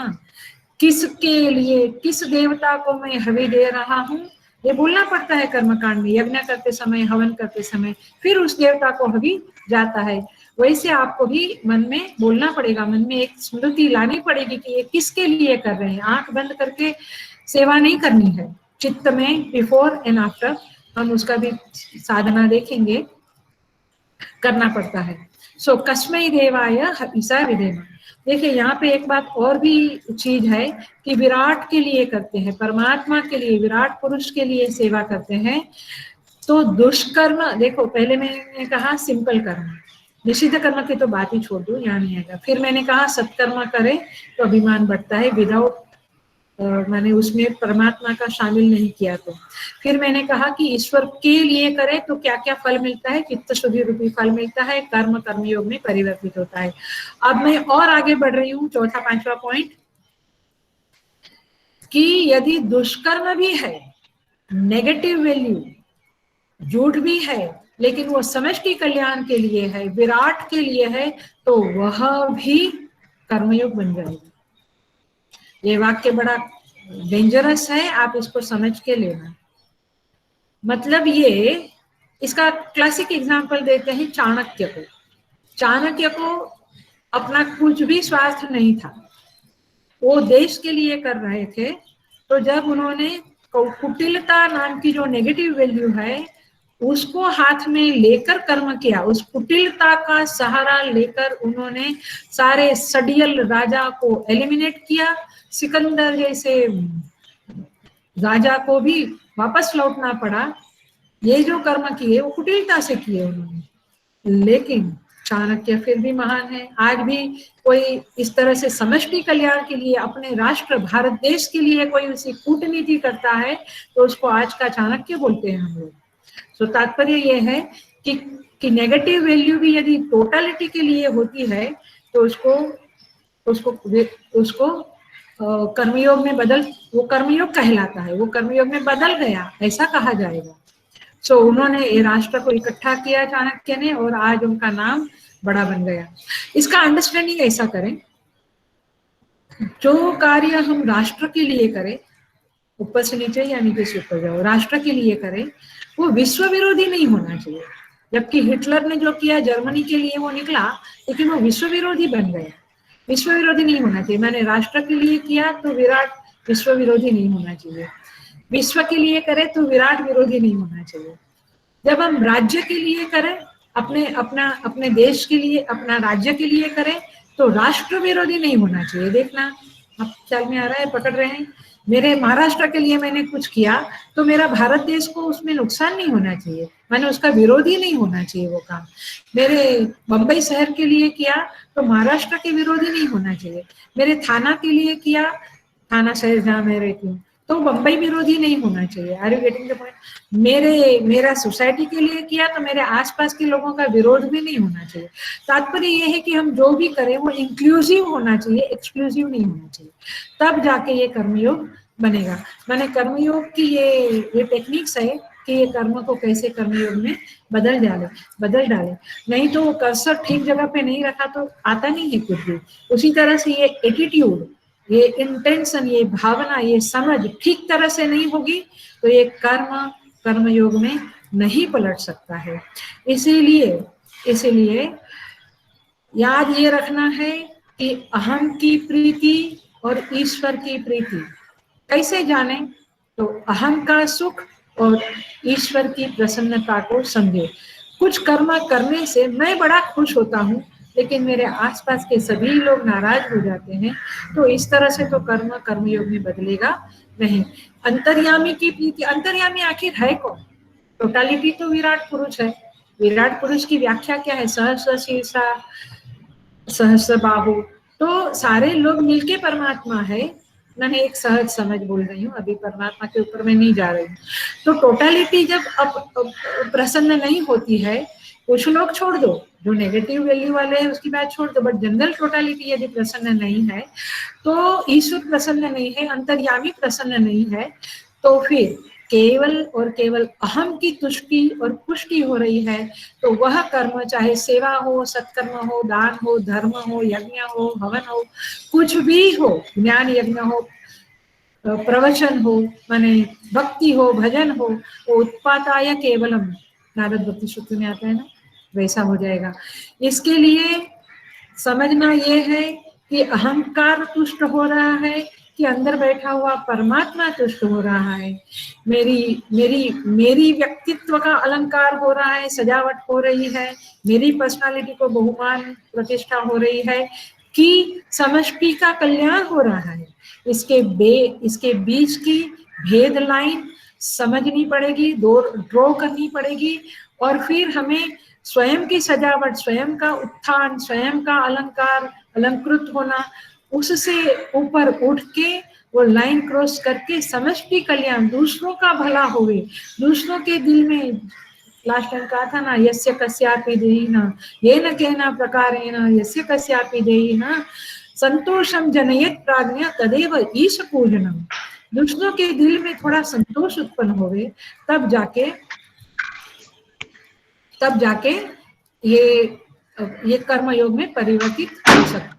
किसके लिए, किस देवता को मैं हवि दे रहा हूँ, ये बोलना पड़ता है कर्मकांड में, यज्ञ करते समय, हवन करते समय, फिर उस देवता को हवि जाता है। वैसे आपको भी मन में बोलना पड़ेगा, मन में एक स्मृति लानी पड़ेगी कि ये किसके लिए कर रहे हैं। आंख बंद करके सेवा नहीं करनी है, चित्त में बिफोर एंड आफ्टर, हम उसका भी साधना देखेंगे, करना पड़ता है। सो कस्मै देवाय हविषा विधेम। देखिए यहाँ पे एक बात और भी चीज है कि विराट के लिए करते हैं, परमात्मा के लिए, विराट पुरुष के लिए सेवा करते हैं। तो दुष्कर्म, देखो पहले मैंने कहा सिंपल कर्म, निषिद्ध कर्म की तो बात ही छोड़ दो, यहाँ नहीं आएगा। फिर मैंने कहा सत्कर्म करे तो अभिमान बढ़ता है, विदाउट मैंने उसमें परमात्मा का शामिल नहीं किया। तो फिर मैंने कहा कि ईश्वर के लिए करे तो क्या क्या फल मिलता है, चित्त शुद्धि रूपी फल मिलता है, कर्म कर्मयोग में परिवर्तित होता है। अब मैं और आगे बढ़ रही हूँ, चौथा पांचवा पॉइंट, कि यदि दुष्कर्म भी है, नेगेटिव वैल्यू, झूठ भी है, लेकिन वो समष्टि कल्याण के लिए है, विराट के लिए है, तो वह भी कर्मयोग बन जाएगा। ये वाक्य बड़ा डेंजरस है, आप इसको समझ के लेना। मतलब ये, इसका क्लासिक एग्जांपल देते हैं चाणक्य को। चाणक्य को अपना कुछ भी स्वार्थ नहीं था, वो देश के लिए कर रहे थे। तो जब उन्होंने कुटिलता नाम की जो नेगेटिव वैल्यू है उसको हाथ में लेकर कर्म किया, उस कुटिलता का सहारा लेकर उन्होंने सारे सडियल राजा को एलिमिनेट किया। सिकंदर जैसे राजा को भी वापस लौटना पड़ा। ये जो कर्म किए वो कुटिलता से किए उन्होंने, लेकिन चाणक्य फिर भी महान है। आज भी कोई इस तरह से समष्टि कल्याण के लिए, अपने राष्ट्र भारत देश के लिए कोई उसी कूटनीति करता है तो उसको आज का चाणक्य बोलते हैं हम लोग। तो तात्पर्य ये है कि नेगेटिव वैल्यू भी यदि टोटलिटी के लिए होती है तो उसको कर्मयोग में बदल, वो कर्मयोग कहलाता है, वो कर्मयोग में बदल गया ऐसा कहा जाएगा। सो उन्होंने ये राष्ट्र को इकट्ठा किया चाणक्य ने, और आज उनका नाम बड़ा बन गया। इसका अंडरस्टैंडिंग ऐसा करें, जो कार्य हम राष्ट्र के लिए करें, ऊपर से नीचे या नीचे से ऊपर जाओ, राष्ट्र के लिए करें, वो विश्व विरोधी नहीं होना चाहिए। जबकि हिटलर ने जो किया जर्मनी के लिए वो निकला, लेकिन वो विश्व विरोधी बन गया। विश्व विरोधी नहीं होना चाहिए। मैंने राष्ट्र के लिए किया तो विराट विश्व विरोधी नहीं होना चाहिए, विश्व के लिए करें तो विराट विरोधी नहीं होना चाहिए। जब हम राज्य के लिए करें, अपने देश के लिए, अपना राज्य के लिए करें, तो राष्ट्र विरोधी नहीं होना चाहिए। देखना अब ख्याल में आ रहा है, पकड़ रहे हैं। मेरे महाराष्ट्र के लिए मैंने कुछ किया तो मेरा भारत देश को उसमें नुकसान नहीं होना चाहिए, मैंने उसका विरोधी नहीं होना चाहिए वो काम। मेरे बंबई शहर के लिए किया तो महाराष्ट्र के विरोधी नहीं होना चाहिए। मेरे थाना के लिए किया, थाना शहर जहाँ मैं रहती हूँ, तो बंबई विरोधी नहीं होना चाहिए। Are you getting the point? मेरा सोसाइटी के लिए किया तो मेरे आसपास के लोगों का विरोध भी नहीं होना चाहिए। तात्पर्य ये है कि हम जो भी करें वो इंक्लूसिव होना चाहिए, एक्सक्लूसिव नहीं होना चाहिए, तब जाके ये कर्मयोग बनेगा। मैंने कर्मयोग की ये टेक्निक्स है कि ये कर्म को कैसे कर्मयोग में बदल डाले। नहीं तो वो कर्सर ठीक जगह पे नहीं रखा तो आता नहीं है कुछ भी। उसी तरह से ये एटीट्यूड, ये इंटेंशन, ये भावना, ये समझ ठीक तरह से नहीं होगी तो ये कर्मयोग में नहीं पलट सकता है। इसीलिए याद ये रखना है कि अहम की प्रीति और ईश्वर की प्रीति कैसे जाने, तो अहम का सुख और ईश्वर की प्रसन्नता को समझे। कुछ कर्म करने से मैं बड़ा खुश होता हूँ लेकिन मेरे आसपास के सभी लोग नाराज हो जाते हैं, तो इस तरह से तो कर्मयोग में बदलेगा नहीं। अंतर्यामी की प्रीति, अंतर्यामी आखिर है कौन? टोटालिटी तो विराट पुरुष है। विराट पुरुष की व्याख्या क्या है? सहस्र शीर्षा सहस्र बाहु, तो सारे लोग मिलके परमात्मा है। मैंने एक सहज समझ बोल रही हूँ, अभी परमात्मा के ऊपर मैं नहीं जा रही हूँ। तो टोटालिटी जब अब प्रसन्न नहीं होती है, कुछ लोग छोड़ दो, जो नेगेटिव वैल्यू वाले हैं उसकी बात छोड़ दो, बट जनरल टोटालिटी यदि प्रसन्न नहीं है, तो ईश्वर प्रसन्न नहीं है, अंतर्यामी प्रसन्न नहीं है, तो फिर केवल और केवल अहम की तुष्टि और पुष्टि हो रही है, तो वह कर्म चाहे सेवा हो, सत्कर्म हो, दान हो, धर्म हो, यज्ञ हो, हवन हो, कुछ भी हो, ज्ञान यज्ञ हो, प्रवचन हो, माने भक्ति हो, भजन हो, वो उत्पाताय केवलम, नारद भक्ति सूत्र में आता है ना, वैसा हो जाएगा। इसके लिए समझना ये है कि अहंकार तुष्ट हो रहा है कि अंदर बैठा हुआ परमात्मा तुष्ट हो रहा है। मेरी व्यक्तित्व का अलंकार हो रहा है, सजावट हो रही है, मेरी पर्सनालिटी को बहुमान प्रतिष्ठा हो रही है, कि समष्टि का कल्याण हो रहा है। इसके बीच की भेद लाइन समझनी पड़ेगी, ड्रॉ करनी पड़ेगी, और फिर हमें स्वयं की सजावट, स्वयं का उत्थान, स्वयं का अलंकार, अलंकृत होना, उससे ऊपर उठ के वो लाइन क्रॉस करके समष्टि कल्याण, दूसरों का भला होवे, दूसरों के दिल में, लास्ट टाइम कहा था ना, यस्य कस्यापि देहिना येन केन प्रकारेण यस्य कस्यापि देहिना संतोषम जनयेत प्राज्ञा तदेव ईश पूजनम। दूसरों के दिल में थोड़ा संतोष उत्पन्न होवे, तब जाके ये कर्मयोग में परिवर्तित हो सकता है।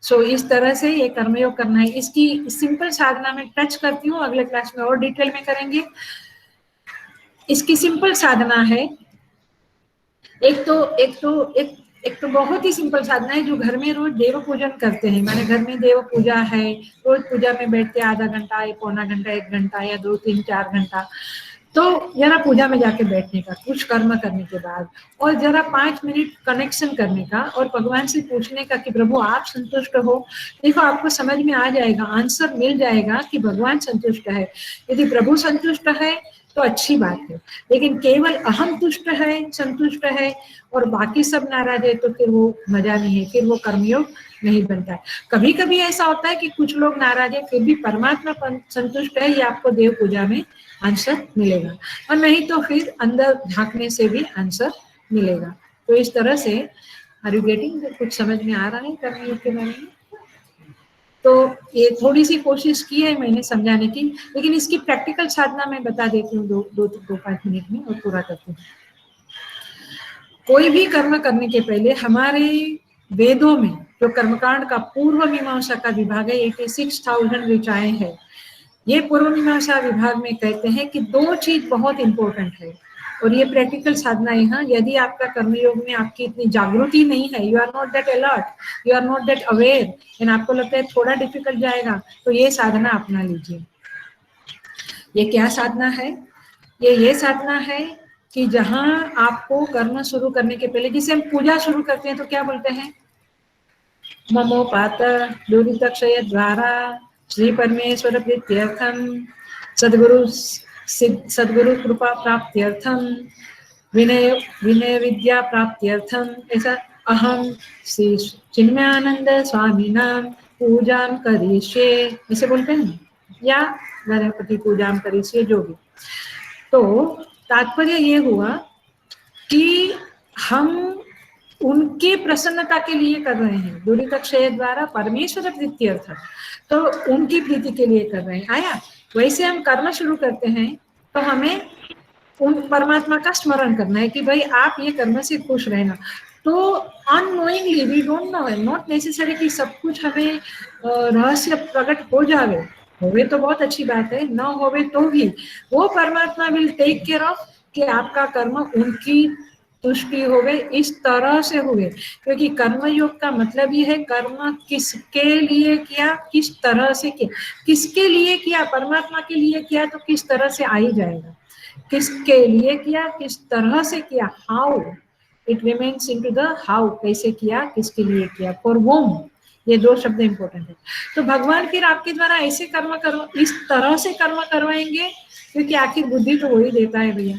सो इस तरह से ये कर्मयोग करना है। इसकी सिंपल साधना में टच करती हूँ, अगले क्लास में और डिटेल में करेंगे। इसकी सिंपल साधना है, एक तो बहुत ही सिंपल साधना है जो घर में रोज देव पूजन करते हैं, माने घर में देव पूजा है, रोज पूजा में बैठते आधा घंटा, पौना घंटा, 1 घंटा या 2, 3, 4 घंटा, तो जरा पूजा में जाके बैठने का, कुछ कर्म करने के बाद, और जरा 5 मिनट कनेक्शन करने का और भगवान से पूछने का कि प्रभु आप संतुष्ट हो। देखो आपको समझ में आ जाएगा, आंसर मिल जाएगा कि भगवान संतुष्ट है। यदि प्रभु संतुष्ट है तो अच्छी बात है, लेकिन केवल अहम तुष्ट है, संतुष्ट है और बाकी सब नाराज है, तो फिर वो मजा नहीं है, फिर वो कर्मयोग नहीं बनता है। कभी कभी ऐसा होता है कि कुछ लोग नाराज है फिर भी परमात्मा संतुष्ट है, ये आपको देव पूजा में आंसर मिलेगा, और नहीं तो फिर अंदर झांकने से भी आंसर मिलेगा। तो इस तरह से आर यू गेटिंग, कुछ समझ में आ रहा है कर्मयोग के बारे में? तो ये थोड़ी सी कोशिश की है मैंने समझाने की, लेकिन इसकी प्रैक्टिकल साधना मैं बता देती हूँ 2-5 मिनट में और पूरा करती हूँ। कोई भी कर्म करने के पहले हमारे वेदों में जो कर्मकांड का पूर्व मीमांसा का विभाग है, 86,000 ऋचाएं है, ये पूर्व मीमांसा विभाग में कहते हैं कि 2 चीज बहुत इंपॉर्टेंट है, और ये प्रैक्टिकल साधना है। हाँ, यदि आपका कर्मयोग में आपकी इतनी जागृति नहीं है, you are not that alert, you are not that aware, and आपको लगता है थोड़ा डिफिकल्ट जाएगा, तो ये साधना अपना लीजिए। ये क्या साधना है? ये साधना है कि जहां आपको कर्म शुरू करने के पहले, जिसे हम पूजा शुरू करते हैं तो क्या बोलते हैं? ममोपात दुरितक्षय द्वारा श्री परमेश्वर प्रीत्यर्थम सद्गुरु कृपा प्राप्त्यर्थम विनय विद्या प्राप्त्यर्थम, ऐसा अहम श्री चिन्मयानंद स्वामी नाम पूजा करिष्ये, ऐसे बोलते हैं, या गणपति पूजा करिष्ये, जो भी। तो तात्पर्य ये हुआ कि हम उनके प्रसन्नता के लिए कर रहे हैं, दुरितक्षय द्वारा परमेश्वर प्रीत्यर्थ, तो उनकी प्रीति के लिए कर रहे हैं। आया? वैसे हम कर्म शुरू करते हैं तो हमें उन परमात्मा का स्मरण करना है कि भाई आप ये कर्म से खुश रहना। तो unknowingly, we don't know, not necessary कि सब कुछ हमें रहस्य प्रकट हो जावे, होवे तो बहुत अच्छी बात है, न होवे तो भी वो परमात्मा विल टेक केयर ऑफ कि आपका कर्म उनकी तुष्टि होवे, इस तरह से हुए। क्योंकि कर्मयोग का मतलब ये है कर्म किसके लिए किया, किस तरह से किया। किसके लिए किया? परमात्मा के लिए किया तो किस तरह से आ ही जाएगा। किसके लिए किया, किस तरह से किया, how, it remains into the how, कैसे किया, किसके लिए किया, फॉर होम, ये 2 शब्द इंपॉर्टेंट है। तो भगवान फिर आपके द्वारा ऐसे कर्म करो, इस तरह से कर्म करवाएंगे, क्योंकि आखिर बुद्धि तो वही देता है भैया,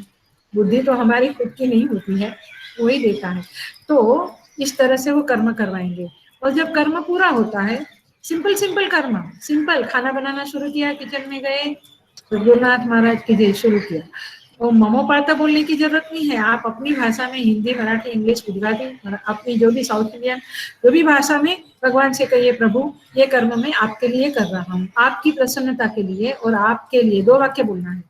बुद्धि तो हमारी खुद की नहीं होती है, वही देता है। तो इस तरह से वो कर्म करवाएंगे, और जब कर्म पूरा होता है, सिंपल कर्म, सिंपल खाना बनाना शुरू किया, किचन में गए, गुरुनाथ महाराज की जय शुरू किया, और ममोपाता बोलने की जरूरत नहीं है, आप अपनी भाषा में हिंदी, मराठी, इंग्लिश, गुजराती, अपनी जो भी साउथ इंडियन जो भी भाषा में भगवान से कहिए, प्रभु ये कर्म मैं आपके लिए कर रहा हूँ, आपकी प्रसन्नता के लिए और आपके लिए, 2 वाक्य बोलना है,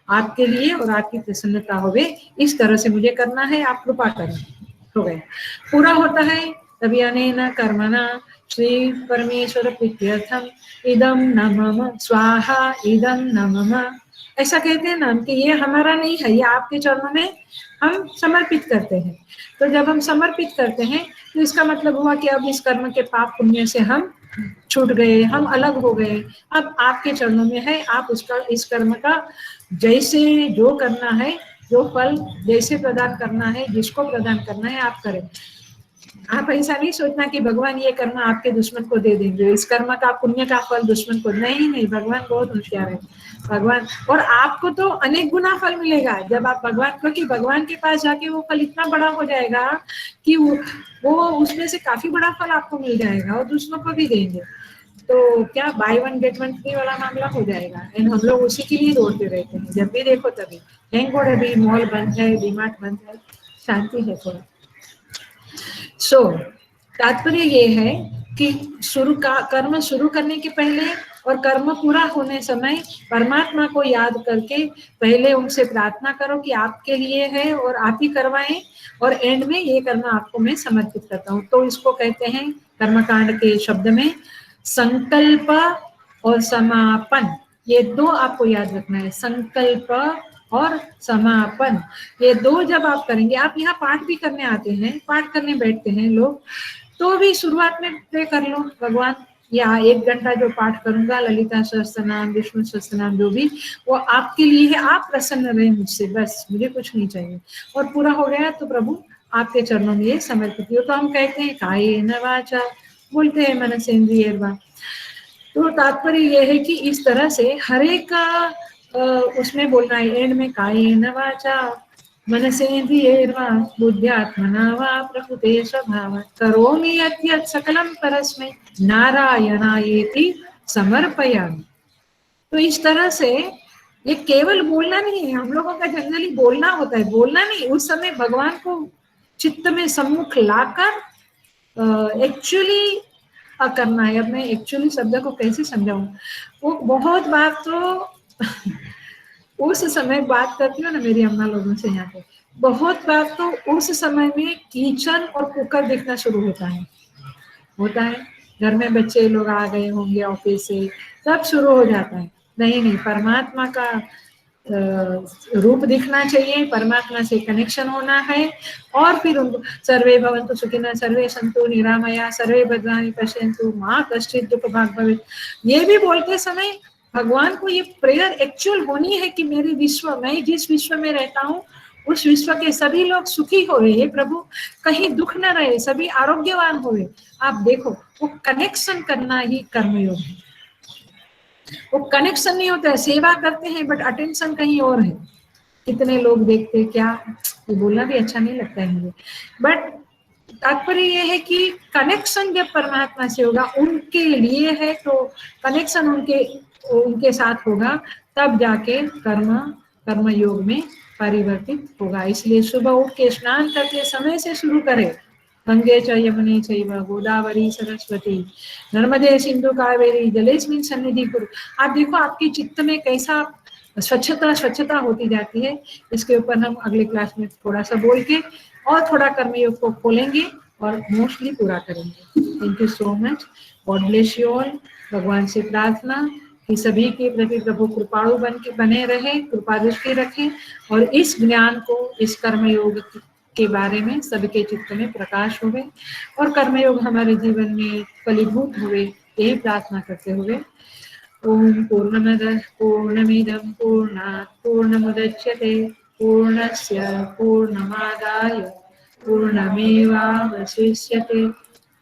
आपके लिए और आपकी प्रसन्नता होवे, इस तरह से मुझे करना है, आप कृपा करें। हो गया, पूरा होता है, तभी अनेन कर्मणा श्री परमेश्वर प्रीत्यर्थम इदम न मम स्वाहा इदम न मम, ऐसा कहते हैं ना कि ये हमारा नहीं है, ये आपके चरणों में हम समर्पित करते हैं। तो जब हम समर्पित करते हैं तो इसका मतलब हुआ कि अब इस कर्म के पाप पुण्य से हम छूट गए, हम अलग हो गए, अब आपके चरणों में है, आप उसका, इस कर्म का जैसे जो करना है, जो फल जैसे प्रदान करना है, जिसको प्रदान करना है, आप करें। आप ऐसा नहीं सोचना कि भगवान ये कर्म आपके दुश्मन को दे देंगे, इस कर्म का पुण्य का फल दुश्मन को, नहीं नहीं, भगवान बहुत होशियार है। भगवान, और आपको तो अनेक गुना फल मिलेगा जब आप भगवान, क्योंकि भगवान के पास जाके वो फल इतना बड़ा हो जाएगा कि वो उसमें से काफी बड़ा फल आपको मिल जाएगा और दूसरों को भी देंगे। तो क्या by one get one free वाला मामला हो जाएगा। एंड हम लोग उसी के लिए दौड़ते रहते हैं, जब भी देखो तभी। थैंक गॉड अभी मॉल बंद है, डीमार्ट बंद है, शांति है थोड़ा। सो तात्पर्य ये है कि कर्म शुरू करने के पहले और कर्म पूरा होने समय परमात्मा को याद करके पहले उनसे प्रार्थना करो कि आपके लिए है और आप ही करवाएं, और एंड में ये कर्म आपको मैं समर्पित करता हूँ। तो इसको कहते हैं कर्मकांड के शब्द में संकल्प और समापन, ये दो आपको याद रखना है, संकल्प और समापन। ये दो जब आप करेंगे, आप यहाँ पाठ भी करने आते हैं, पाठ करने बैठते हैं लोग, तो भी शुरुआत में प्रे कर लो भगवान, या 1 घंटा जो पाठ करूंगा ललिता सहस्त्रनाम, विष्णु सहस्त्रनाम, जो भी वो आपके लिए है, आप प्रसन्न रहे मुझसे, बस मुझे कुछ नहीं चाहिए। और पूरा हो गया तो प्रभु आपके चरणों में ये समर्पित हो। तो हम कहते हैं कायेन वाचा, बोलते हैं मनसेन्द्रियैर्वा। तो तात्पर्य यह है कि इस तरह से हर एक उसमें बोलना है एंड में, कायेन वाचा मनसेन्द्रियैर्वा बुद्ध्यात्मना वा प्रकृते स्वभावात् करोमि यद्यत् सकलं परस्मै नारायणायेति समर्पयामि। तो इस तरह से ये केवल बोलना नहीं है, हम लोगों का जनरली बोलना होता है, बोलना नहीं, उस समय भगवान को चित्त में सम्मुख लाकर एक्चुअली करना है। अब मैं एक्चुअली शब्द को कैसे समझाऊं, वो बहुत बार तो उस समय बात करती हूँ ना मेरी अम्मा लोगों से यहाँ पे, बहुत बार तो उस समय में किचन और कुकर दिखना शुरू होता है, घर में बच्चे लोग आ गए होंगे ऑफिस से, सब शुरू हो जाता है। नहीं नहीं, परमात्मा का रूप दिखना चाहिए, परमात्मा से कनेक्शन होना है, और फिर उनको सर्वे भवन्तु सुखिनः सर्वे सन्तु निरामया सर्वे भद्राणि पश्यन्तु मा कश्चित् दुःख भाग् भवेत्, ये भी बोलते समय भगवान को ये प्रेयर एक्चुअल होनी है कि मेरे विश्व, मैं जिस विश्व में रहता हूँ उस विश्व के सभी लोग सुखी हो रहे, प्रभु कहीं दुख न रहे, सभी आरोग्यवान हो रहे। आप देखो वो कनेक्शन करना ही कर्मयोग है। वो कनेक्शन नहीं होता है, सेवा करते हैं बट अटेंशन कहीं और है। कितने लोग देखते हैं, क्या ये बोलना भी अच्छा नहीं लगता है मुझे, बट तात्पर्य ये है कि कनेक्शन जब परमात्मा से होगा उनके लिए है, तो कनेक्शन उनके साथ होगा, तब जाके कर्म योग में परिवर्तित होगा। इसलिए सुबह उठ के स्नान करते समय से शुरू करें, गंगे च यमुने चैव गोदावरी सरस्वती नर्मदे सिंधु कावेरी जलेस्मिन् सन्निधि कुरु। आप देखो आपके चित्त में कैसा स्वच्छता होती जाती है। इसके ऊपर हम अगले क्लास में थोड़ा सा बोल के और थोड़ा कर्मयोग को खोलेंगे और मोस्टली पूरा करेंगे। Thank you so much, God bless you all. भगवान से प्रार्थना कि सभी के प्रति प्रभु कृपाणु बने रहे, कृपा दृष्टि रखें, और इस ज्ञान को, इस कर्मयोग के बारे में सबके चित्त में प्रकाश हुए और कर्मयोग हमारे जीवन में फलीभूत हुए, यही प्रार्थना करते हुए ओम पूर्णमदः पूर्णमिदं पूर्णात् पूर्णमुदच्यते पूर्णस्य पूर्णमादाय पूर्णमेवावशिष्यते।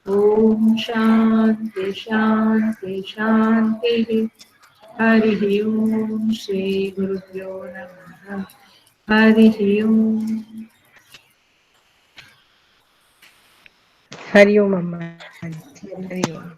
ओम शांति शांति शांति। हरिः ओम श्री गुरुभ्यो नमः। हरिः ओम। हरि ओम अम्मा, हरि ओम।